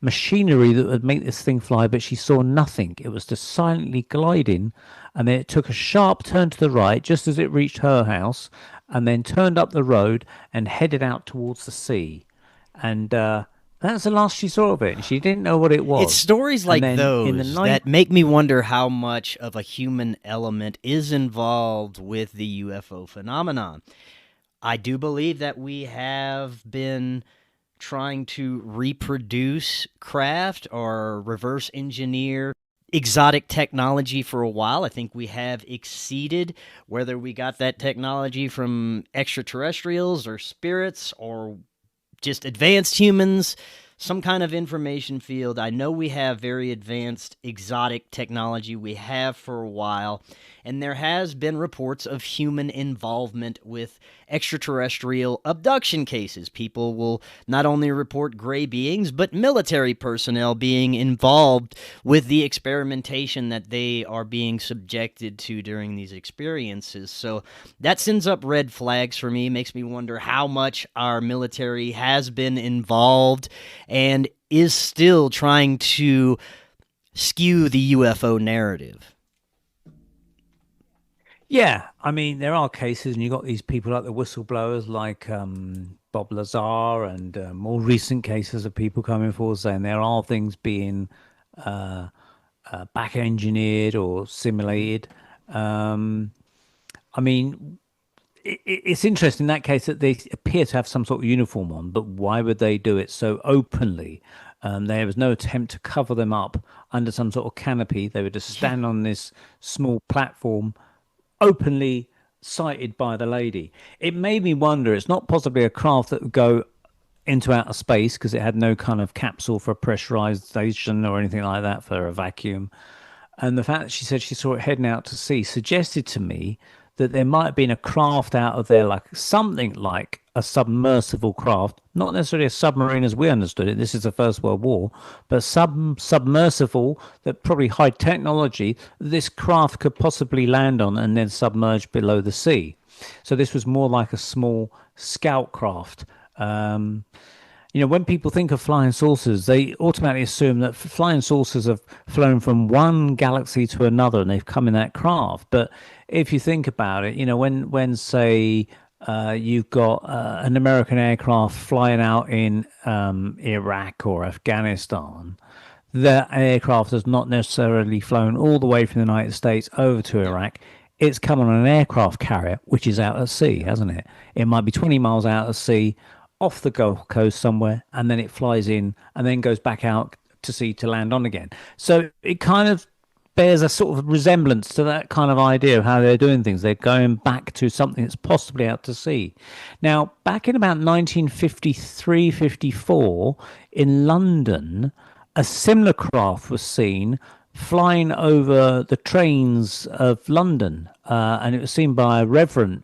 S3: machinery that would make this thing fly, but she saw nothing. It was just silently gliding, and then it took a sharp turn to the right just as it reached her house, and then turned up the road and headed out towards the sea. And that's the last she saw of it. She didn't know what it was.
S2: It's stories like those that make me wonder how much of a human element is involved with the UFO phenomenon. I do believe that we have been trying to reproduce craft or reverse engineer exotic technology for a while. I think we have exceeded, whether we got that technology from extraterrestrials or spirits or just advanced humans, some kind of information field. I know we have very advanced exotic technology. We have for a while. And there has been reports of human involvement with extraterrestrial abduction cases. People will not only report gray beings, but military personnel being involved with the experimentation that they are being subjected to during these experiences. So that sends up red flags for me, makes me wonder how much our military has been involved and is still trying to skew the UFO narrative.
S3: Yeah, I mean, there are cases, and you've got these people like the whistleblowers, like Bob Lazar, and more recent cases of people coming forward saying there are things being uh, back engineered or simulated. Um, I mean, it's interesting in that case that they appear to have some sort of uniform on, but why would they do it so openly? There was no attempt to cover them up under some sort of canopy. They would just
S2: Yeah.
S3: stand on this small platform openly cited by the lady. It made me wonder, it's not possibly a craft that would go into outer space because it had no kind of capsule for a pressurized station or anything like that for a vacuum. And the fact that she said she saw it heading out to sea suggested to me that there might have been a craft out of there, like something like a submersible craft, not necessarily a submarine as we understood it. This is the First World War, but submersible that probably high technology this craft could possibly land on and then submerge below the sea. So this was more like a small scout craft. Um, when people think of flying saucers, they automatically assume that flying saucers have flown from one galaxy to another and they've come in that craft. But if you think about it, when say you've got an American aircraft flying out in Iraq or Afghanistan, that aircraft has not necessarily flown all the way from the United States over to
S2: No.
S3: Iraq. It's come on an aircraft carrier, which is out at sea, hasn't it? It might be 20 miles out at sea, off the Gulf Coast somewhere, and then it flies in and then goes back out to sea to land on again. So it kind of bears a sort of resemblance to that kind of idea of how they're doing things. They're going back to something that's possibly out to sea. Now, back in about 1953, 54, in London, a similar craft was seen flying over the trains of London, and it was seen by a Reverend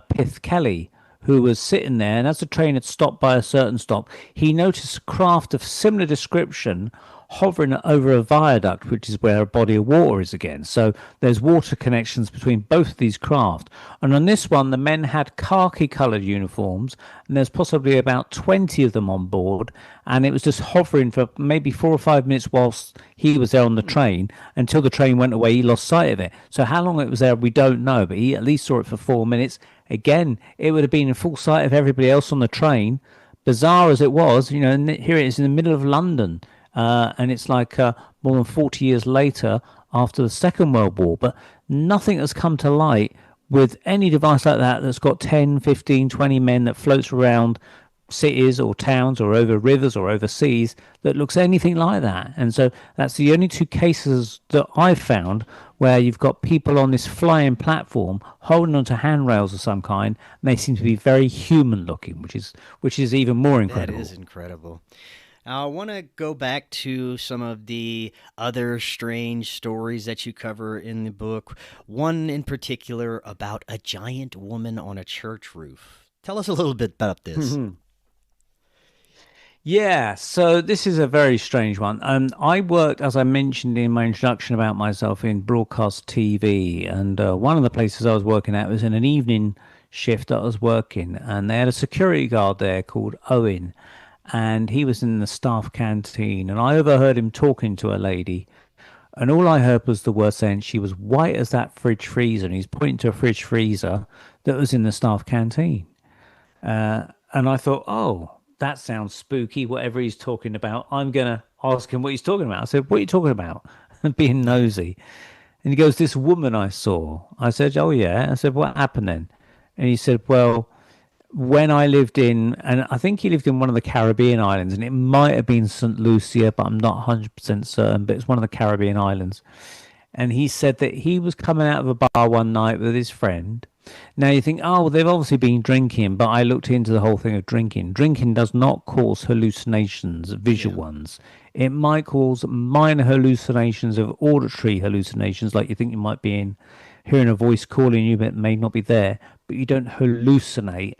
S3: Pith Kelly, who was sitting there. And as the train had stopped by a certain stop, he noticed a craft of similar description hovering over a viaduct, which is where a body of water is again. So there's water connections between both of these craft. And on this one, the men had khaki coloured uniforms, and there's possibly about 20 of them on board. And it was just hovering for maybe 4 or 5 minutes whilst he was there on the train until the train went away. He lost sight of it. So how long it was there, we don't know, but he at least saw it for 4 minutes. Again, it would have been in full sight of everybody else on the train. Bizarre as it was, and here it is in the middle of London. And it's like more than 40 years later after the Second World War. But nothing has come to light with any device like that that's got 10, 15, 20 men that floats around cities or towns or over rivers or over seas that looks anything like that. And so that's the only two cases that I've found where you've got people on this flying platform holding onto handrails of some kind, and they seem to be very human looking, which is even more
S2: That
S3: incredible.
S2: is incredible. Now, I want to go back to some of the other strange stories that you cover in the book. One in particular about a giant woman on a church roof. Tell us a little bit about this.
S3: Yeah, so this is a very strange one. I worked, as I mentioned in my introduction about myself, in broadcast TV, and one of the places I was working at was in an evening shift that I was working, and they had a security guard there called Owen, and he was in the staff canteen, and I overheard him talking to a lady, and all I heard was the word saying she was white as that fridge freezer, and he's pointing to a fridge freezer that was in the staff canteen. And I thought, oh, that sounds spooky, whatever he's talking about. I'm going to ask him what he's talking about. I said, what are you talking about? Being nosy. And he goes, this woman I saw. I said, oh, yeah. I said, what happened then? And he said, well, when I lived in, and I think he lived in one of the Caribbean islands, and it might have been St. Lucia, but I'm not 100% certain, but it's one of the Caribbean islands. And he said that he was coming out of a bar one night with his friend. Now you think, oh, well, they've obviously been drinking, but I looked into the whole thing of drinking. Drinking does not cause hallucinations, visual
S2: Yeah.
S3: ones. It might cause minor hallucinations of auditory hallucinations, like you think you might be in hearing a voice calling you, but it may not be there, but you don't hallucinate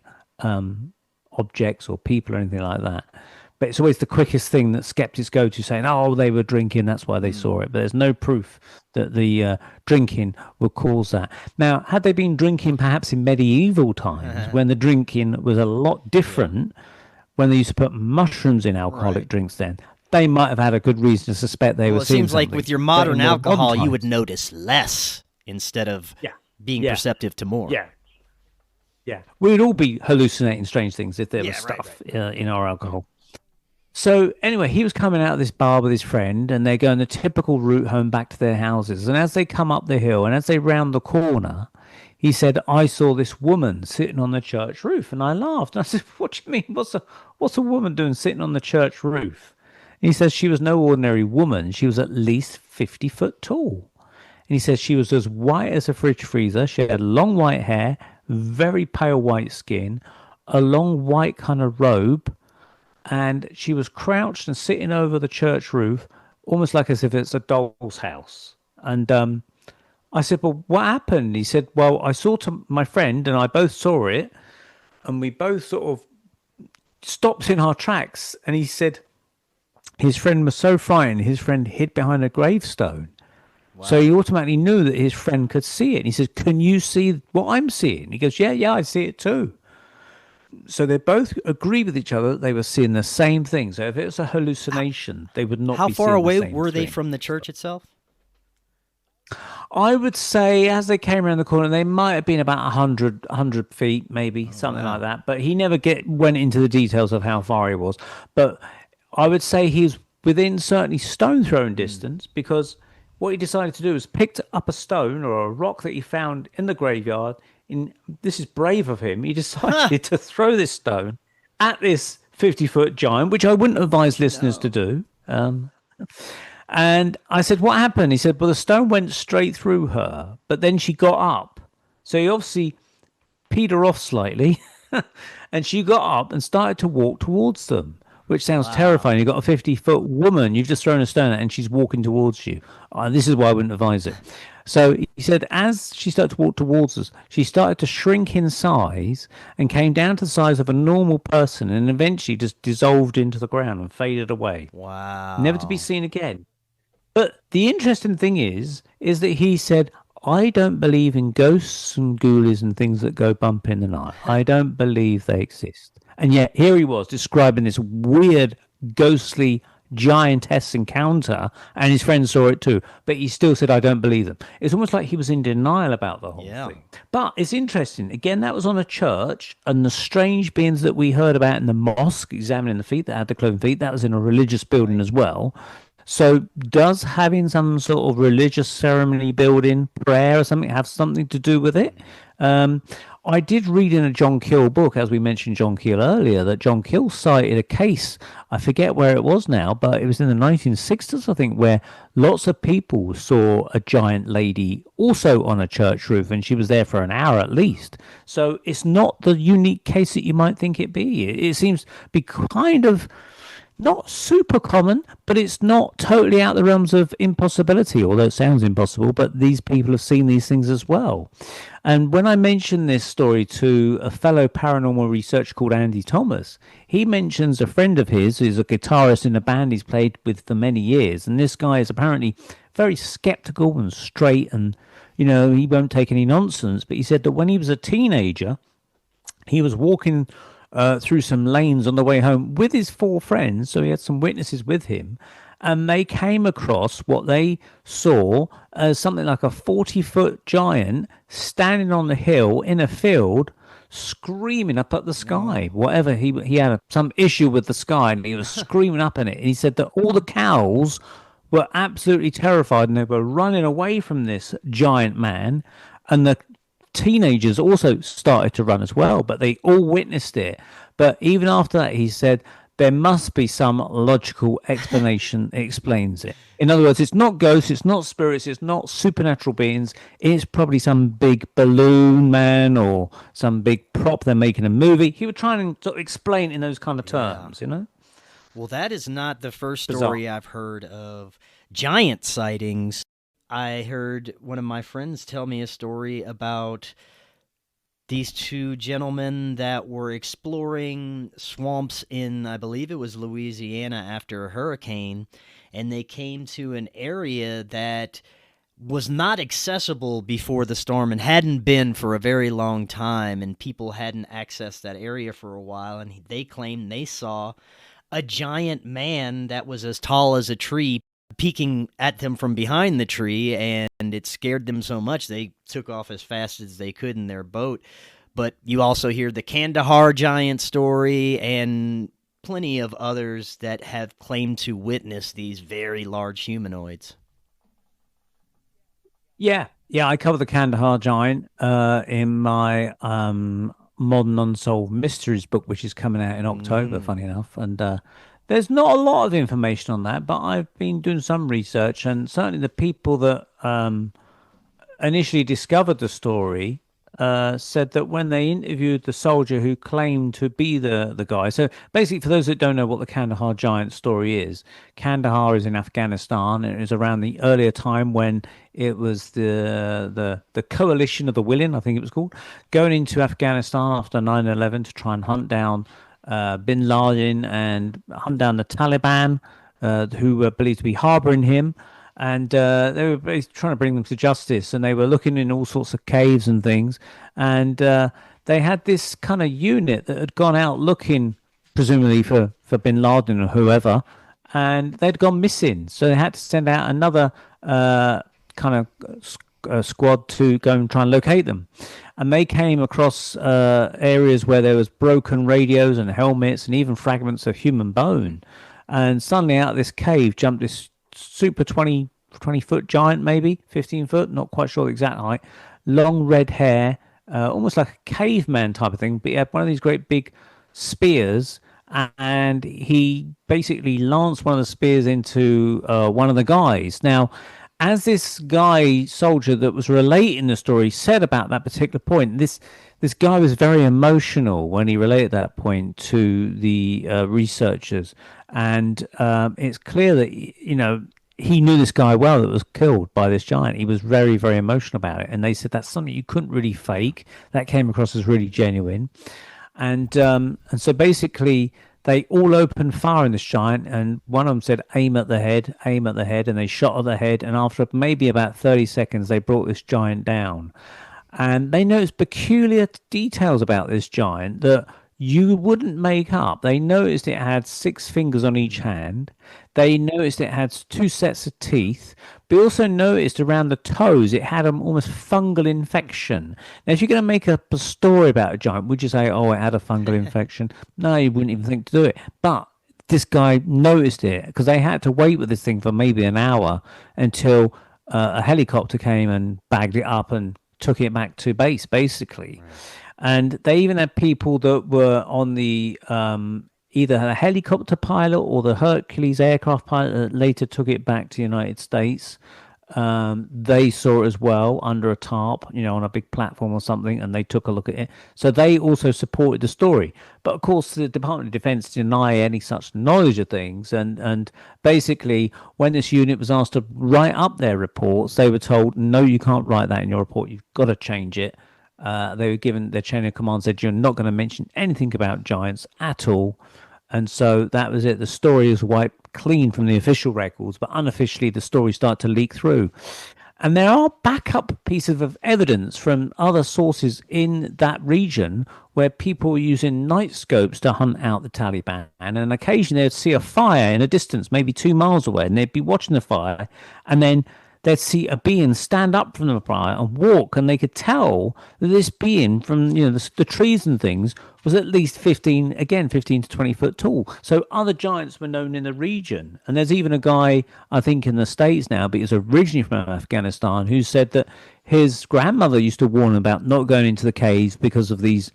S3: objects or people or anything like that. But it's always the quickest thing that skeptics go to, saying, "Oh, they were drinking, that's why they saw it." But there's no proof that the drinking will cause that. Now, had they been drinking perhaps in medieval times, when the drinking was a lot
S2: Yeah.
S3: different, when they used to put mushrooms in alcoholic
S2: Right.
S3: drinks, then they might have had a good reason to suspect they
S2: Well,
S3: were
S2: it
S3: seeing
S2: seems like
S3: something.
S2: with your
S3: But
S2: modern
S3: in more modern
S2: alcohol, you would
S3: times,
S2: notice less instead of
S3: yeah.
S2: being
S3: Yeah.
S2: perceptive to more.
S3: Yeah. Yeah. We'd all be hallucinating strange things if there was
S2: Yeah, right,
S3: stuff in our alcohol. So anyway, he was coming out of this bar with his friend, and they're going the typical route home back to their houses. And as they come up the hill and as they round the corner, he said, "I saw this woman sitting on the church roof," and I laughed. And I said, "What do you mean? What's a woman doing sitting on the church roof?" And he says she was no ordinary woman. She was at least 50 foot tall. And he says she was as white as a fridge freezer. She had long white hair, very pale white skin, a long white kind of robe, and she was crouched and sitting over the church roof, almost like as if it's a doll's house. And I said, "Well, what happened?" He said, "Well, I saw my friend and I both saw it, and we both sort of stopped in our tracks." And he said his friend was so frightened, his friend hid behind a gravestone. So he automatically knew that his friend could see it. And he says, "Can you see what I'm seeing?" He goes, yeah, I see it too. So they both agree with each other that they were seeing the same thing. So if it was a hallucination, they would not
S2: How
S3: be
S2: far
S3: seeing the
S2: away
S3: same
S2: were they
S3: thing.
S2: from the church itself?
S3: I would say as they came around the corner, they might have been about 100 feet, maybe, something like that. But he never went into the details of how far he was. But I would say he's within certainly stone throwing distance, because what he decided to do was picked up a stone or a rock that he found in the graveyard. This is brave of him. He decided to throw this stone at this 50-foot giant, which I wouldn't advise listeners to do. And I said, "What happened?" He said, "Well, the stone went straight through her, but then she got up." So he obviously peed her off slightly, and she got up and started to walk towards them, which sounds terrifying. You've got a 50-foot woman, you've just thrown a stone at, and she's walking towards you. This is why I wouldn't advise it. So he said, as she started to walk towards us, she started to shrink in size and came down to the size of a normal person, and eventually just dissolved into the ground and faded away,
S2: Wow.
S3: never to be seen again. But the interesting thing is that he said, "I don't believe in ghosts and ghoulies and things that go bump in the night. I don't believe they exist." And yet here he was describing this weird, ghostly, giantess encounter, and his friends saw it too. But he still said, "I don't believe them." It's almost like he was in denial about the whole thing. But it's interesting. Again, that was on a church, and the strange beings that we heard about in the mosque, examining the feet that had the cloven feet, that was in a religious building as well. So does having some sort of religious ceremony, building, prayer or something have something to do with it? I did read in a John Keel book, as we mentioned John Keel earlier, that John Keel cited a case, I forget where it was now, but it was in the 1960s, I think, where lots of people saw a giant lady also on a church roof, and she was there for an hour at least. So it's not the unique case that you might think it be. It seems to be kind of not super common, but it's not totally out the realms of impossibility, although it sounds impossible, but these people have seen these things as well. And when I mentioned this story to a fellow paranormal researcher called Andy Thomas, he mentions a friend of his who's a guitarist in a band he's played with for many years. And this guy is apparently very skeptical and straight, and, he won't take any nonsense. But he said that when he was a teenager, he was walking through some lanes on the way home with his 4 friends, so he had some witnesses with him, and they came across what they saw as something like a 40-foot giant standing on the hill in a field, screaming up at the sky. Whatever, he had some issue with the sky, and he was screaming up in it. And he said that all the cows were absolutely terrified, and they were running away from this giant man, and the teenagers also started to run as well, but they all witnessed it. But even after that, he said there must be some logical explanation that explains it. In other words, it's not ghosts, it's not spirits, it's not supernatural beings. It's probably some big balloon man or some big prop they're making a movie. He would try and sort of explain in those kind of terms,
S2: Well, that is not the first story
S3: Bizarre.
S2: I've heard of giant sightings. I heard one of my friends tell me a story about these 2 gentlemen that were exploring swamps in, I believe it was Louisiana after a hurricane, and they came to an area that was not accessible before the storm and hadn't been for a very long time, and people hadn't accessed that area for a while, and they claimed they saw a giant man that was as tall as a tree peeking at them from behind the tree, and it scared them so much they took off as fast as they could in their boat. But you also hear the Kandahar giant story and plenty of others that have claimed to witness these very large humanoids.
S3: Yeah, yeah, I cover the Kandahar Giant in my Modern Unsolved Mysteries book, which is coming out in October, funny enough. And there's not a lot of information on that, but I've been doing some research, and certainly the people that initially discovered the story said that when they interviewed the soldier who claimed to be the guy. So basically, for those that don't know what the Kandahar Giant story is, Kandahar is in Afghanistan, and it was around the earlier time when it was the coalition of the willing, I think it was called, going into Afghanistan after 9/11 to try and hunt down bin Laden and hunt down the Taliban, who were believed to be harboring him. And they were basically trying to bring them to justice, and they were looking in all sorts of caves and things. And they had this kind of unit that had gone out looking, presumably for bin Laden or whoever, and they'd gone missing. So they had to send out another kind of squad to go and try and locate them. And they came across areas where there was broken radios and helmets and even fragments of human bone. And suddenly out of this cave jumped this super 20-foot giant, maybe 15 foot, not quite sure the exact height, long red hair, almost like a caveman type of thing, but he had one of these great big spears, and he basically lanced one of the spears into one of the guys. Now, as this guy soldier that was relating the story said about that particular point, this guy was very emotional when he related that point to the researchers. And it's clear that, he knew this guy well that was killed by this giant. He was very, very emotional about it. And they said that's something you couldn't really fake. That came across as really genuine. And so basically they all opened fire on this giant. And one of them said, aim at the head, aim at the head. And they shot at the head. And after maybe about 30 seconds, they brought this giant down. And they noticed peculiar details about this giant that you wouldn't make up. They noticed it had 6 fingers on each hand. They noticed it had 2 sets of teeth. But also noticed around the toes it had an almost fungal infection. Now, if you're going to make up a story about a giant, would you say, oh, it had a fungal infection? No, you wouldn't even think to do it. But this guy noticed it because they had to wait with this thing for maybe an hour until a helicopter came and bagged it up and took it back to base, basically. Right. And they even had people that were on the either the helicopter pilot or the Hercules aircraft pilot that later took it back to the United States. They saw it as well under a tarp, on a big platform or something, and they took a look at it. So they also supported the story. But of course, the Department of Defense deny any such knowledge of things. And basically, when this unit was asked to write up their reports, they were told, no, you can't write that in your report. You've got to change it. They were given their chain of command said you're not going to mention anything about giants at all. And so that was it. The story is wiped clean from the official records, but unofficially the story started to leak through. And there are backup pieces of evidence from other sources in that region where people were using night scopes to hunt out the Taliban. And on occasion they'd see a fire in a distance, maybe 2 miles away, and they'd be watching the fire, and then they'd see a being stand up from the fire and walk, and they could tell that this being from the trees and things was at least 15 to 20 foot tall. So other giants were known in the region. And there's even a guy, I think in the States now, but he's originally from Afghanistan, who said that his grandmother used to warn him about not going into the caves because of these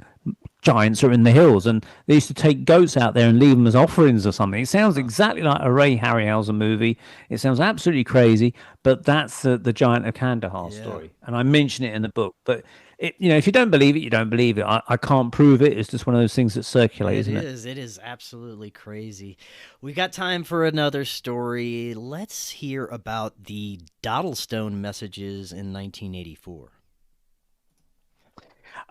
S3: giants are in the hills, and they used to take goats out there and leave them as offerings or something. It sounds exactly like a Ray Harryhausen movie. It sounds absolutely crazy, but that's the Giant of Kandahar story, and I mention it in the book. But if you don't believe it, you don't believe it. I can't prove it. It's just one of those things that circulate, isn't it?
S2: It is absolutely crazy. We got time for another story. Let's hear about the Dottlestone messages in 1984.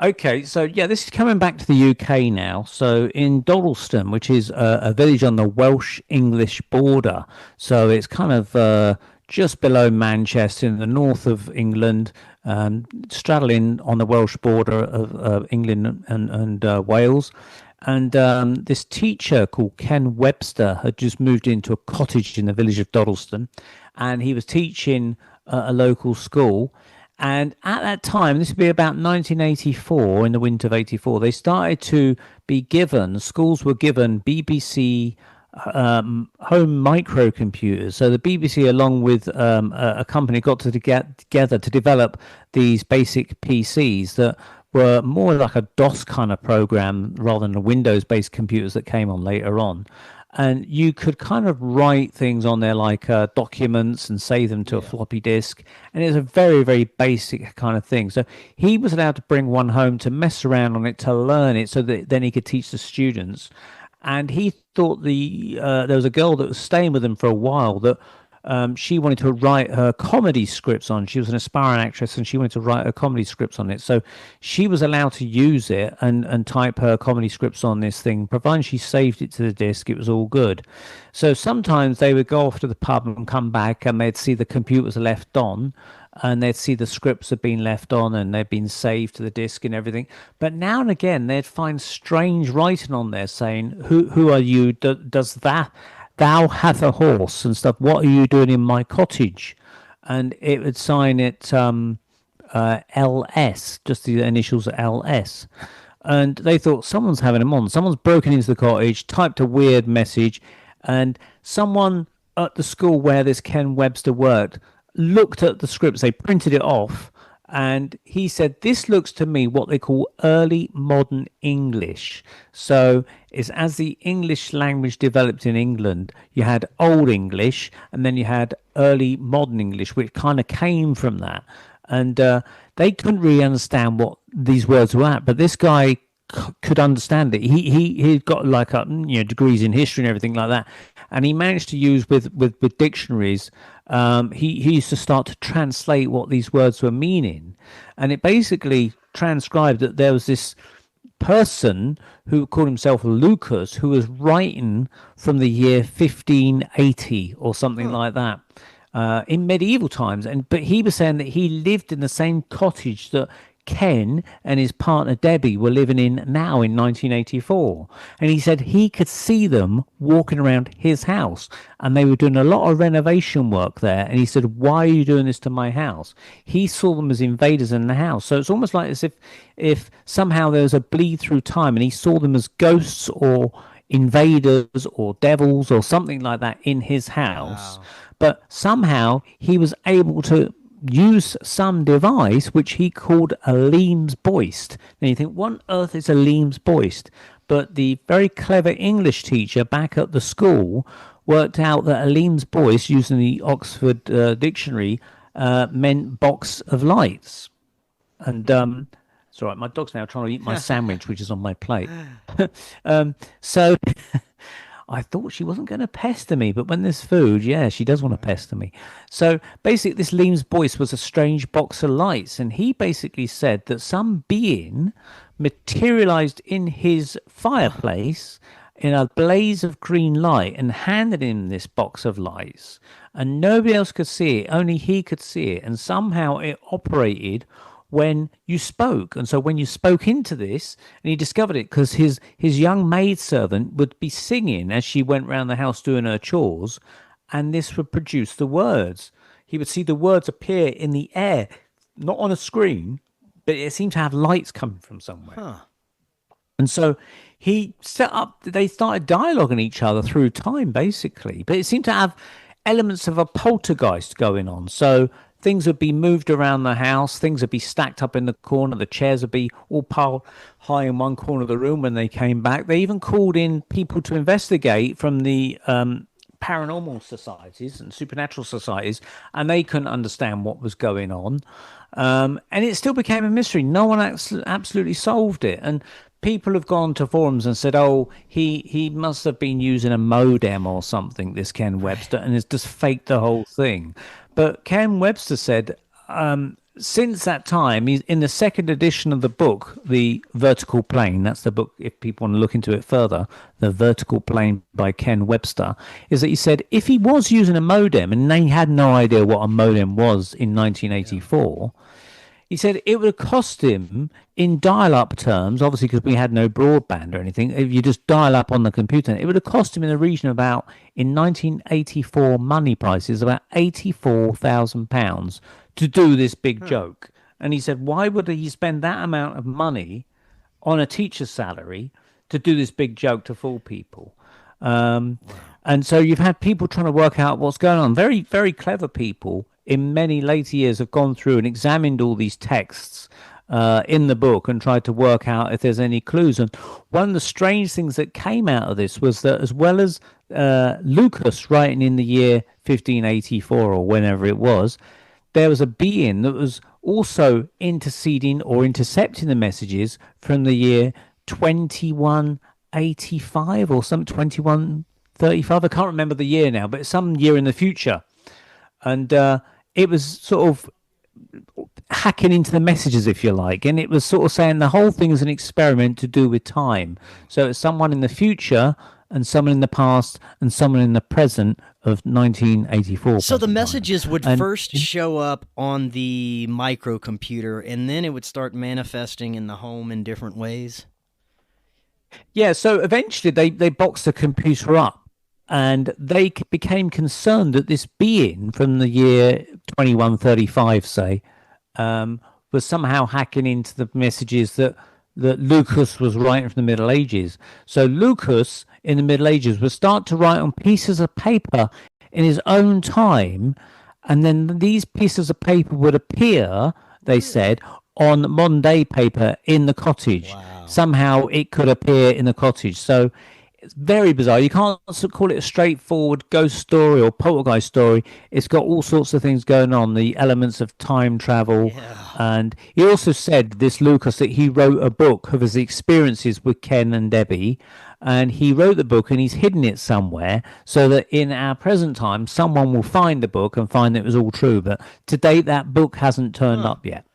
S3: Okay, so this is coming back to the UK now. So in Dottlestone, which is a village on the Welsh-English border, so it's kind of just below Manchester in the north of England, straddling on the Welsh border of England and Wales. And this teacher called Ken Webster had just moved into a cottage in the village of Doddleston, and he was teaching at a local school. And at that time, this would be about 1984, in the winter of 84, they started to be given, schools were given BBC home microcomputers. So the BBC, along with a company, got to get together to develop these basic PCs that were more like a DOS kind of program rather than the Windows-based computers that came on later on. And you could kind of write things on there like documents and save them to a floppy disk. And it's a very, very basic kind of thing. So he was allowed to bring one home to mess around on it, to learn it, so that then he could teach the students. And he thought there was a girl that was staying with him for a while that she wanted to write her comedy scripts on. She was an aspiring actress, and she wanted to write her comedy scripts on it. So she was allowed to use it and type her comedy scripts on this thing, provided she saved it to the disk. It was all good. So sometimes they would go off to the pub and come back, and they'd see the computers left on, and they'd see the scripts had been left on, and they'd been saved to the disk and everything. But now and again, they'd find strange writing on there saying, "Who are you? Does that? Thou hath a horse," and stuff. "What are you doing in my cottage?" And it would sign it LS, just the initials LS. And they thought someone's having them on. Someone's broken into the cottage, typed a weird message, and someone at the school where this Ken Webster worked looked at the scripts. They printed it off, and he said, "This looks to me what they call early modern English." So it's as the English language developed in England, you had Old English, and then you had early modern English, which kind of came from that. And they couldn't really understand what these words were at, but this guy could understand it. He'd got like degrees in history and everything like that, and he managed to use with dictionaries. He used to start to translate what these words were meaning, and it basically transcribed that there was this person who called himself Lucas, who was writing from the year 1580 or something like that, in medieval times. But he was saying that he lived in the same cottage that Ken and his partner Debbie were living in now in 1984, and he said he could see them walking around his house, and they were doing a lot of renovation work there. And he said, "Why are you doing this to my house?" He saw them as invaders in the house. So it's almost like as if somehow there was a bleed through time, and he saw them as ghosts or invaders or devils or something like that in his house. Wow. But somehow he was able to use some device which he called a Leem's Boist. Now you think, what on earth is a Leem's Boist? But the very clever English teacher back at the school worked out that a Leem's Boist, using the Oxford dictionary, meant box of lights. And it's all right, my dog's now trying to eat my sandwich, which is on my plate. So I thought she wasn't going to pester me, but when there's food, yeah, she does want to pester me. So basically, this Leem's Boist was a strange box of lights, and he basically said that some being materialized in his fireplace in a blaze of green light and handed him this box of lights, and nobody else could see it, only he could see it, and somehow it operated when you spoke. And so when you spoke into this, and he discovered it because his young maidservant would be singing as she went round the house doing her chores, and this would produce the words. He would see the words appear in the air, not on a screen, but it seemed to have lights coming from somewhere. Huh. And so he they started dialoguing each other through time, basically, but it seemed to have elements of a poltergeist going on. So things would be moved around the house. Things would be stacked up in the corner. The chairs would be all piled high in one corner of the room when they came back. They even called in people to investigate from the paranormal societies and supernatural societies, and they couldn't understand what was going on. And it still became a mystery. No one absolutely solved it. And people have gone to forums and said, "Oh, he must have been using a modem or something, this Ken Webster, and has just faked the whole thing." But Ken Webster said, since that time, he's in the second edition of the book, The Vertical Plane, that's the book, if people want to look into it further, The Vertical Plane by Ken Webster, is that he said if he was using a modem, and they had no idea what a modem was in 1984, He said it would have cost him in dial-up terms, obviously because we had no broadband or anything. If you just dial up on the computer, it would have cost him in the region of about, in 1984 money prices, about £84,000 to do this big joke. And he said, why would he spend that amount of money on a teacher's salary to do this big joke to fool people? And so you've had people trying to work out what's going on. Very, very clever people in many later years have gone through and examined all these texts in the book and tried to work out if there's any clues. And one of the strange things that came out of this was that, as well as Lucas writing in the year 1584 or whenever it was, there was a being that was also interceding or intercepting the messages from the year 2185 or some 2135. I can't remember the year now, but it's some year in the future. And it was sort of hacking into the messages, if you like. And it was sort of saying the whole thing is an experiment to do with time. So it's someone in the future and someone in the past and someone in the present of 1984.
S2: So the messages would first show up on the microcomputer, and then it would start manifesting in the home in different ways?
S3: Yeah, so eventually they boxed the computer up, and they became concerned that this being from the year 2135, say, was somehow hacking into the messages that Lucas was writing from the Middle Ages. So Lucas in the Middle Ages would start to write on pieces of paper in his own time, and then these pieces of paper would appear, they said, on modern day paper in the cottage.
S2: Wow.
S3: Somehow it could appear in the cottage. So it's very bizarre. You can't call it a straightforward ghost story or poltergeist story. It's got all sorts of things going on, the elements of time travel.
S2: Yeah.
S3: And he also said, this Lucas, that he wrote a book of his experiences with Ken and Debbie. And he wrote the book and he's hidden it somewhere so that in our present time, someone will find the book and find that it was all true. But to date, that book hasn't turned up yet.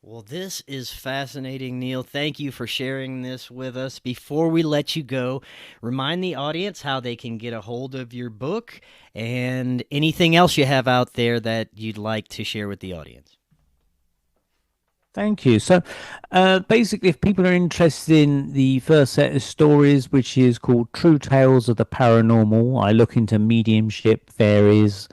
S2: Well, this is fascinating, Neil. Thank you for sharing this with us. Before we let you go, remind the audience how they can get a hold of your book and anything else you have out there that you'd like to share with the audience.
S3: Thank you. So basically, if people are interested in the first set of stories, which is called True Tales of the Paranormal, I look into mediumship, fairies,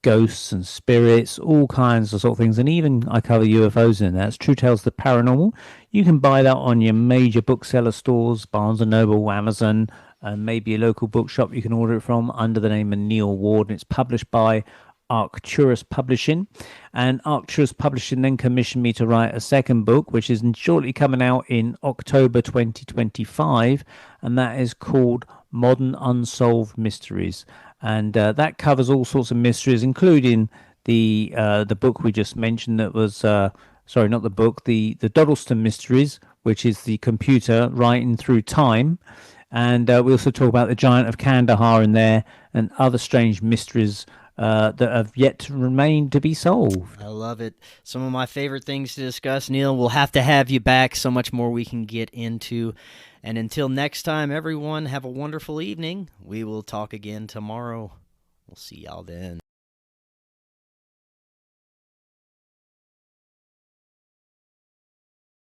S3: ghosts and spirits, all kinds of sort of things, and even I cover UFOs in that. It's True Tales of the Paranormal. You can buy that on your major bookseller stores, Barnes & Noble, Amazon, and maybe a local bookshop you can order it from under the name of Neil Ward, and it's published by Arcturus Publishing. And Arcturus Publishing then commissioned me to write a second book, which is shortly coming out in October 2025, and that is called Modern Unsolved Mysteries. And that covers all sorts of mysteries, including the book we just mentioned that was, sorry, not the book, the Doddleston Mysteries, which is the computer writing through time. And we also talk about the Giant of Kandahar in there and other strange mysteries that have yet to remain to be solved.
S2: I love it. Some of my favorite things to discuss, Neil. We'll have to have you back. So much more we can get into. And until next time, everyone, have a wonderful evening. We will talk again tomorrow. We'll see y'all then.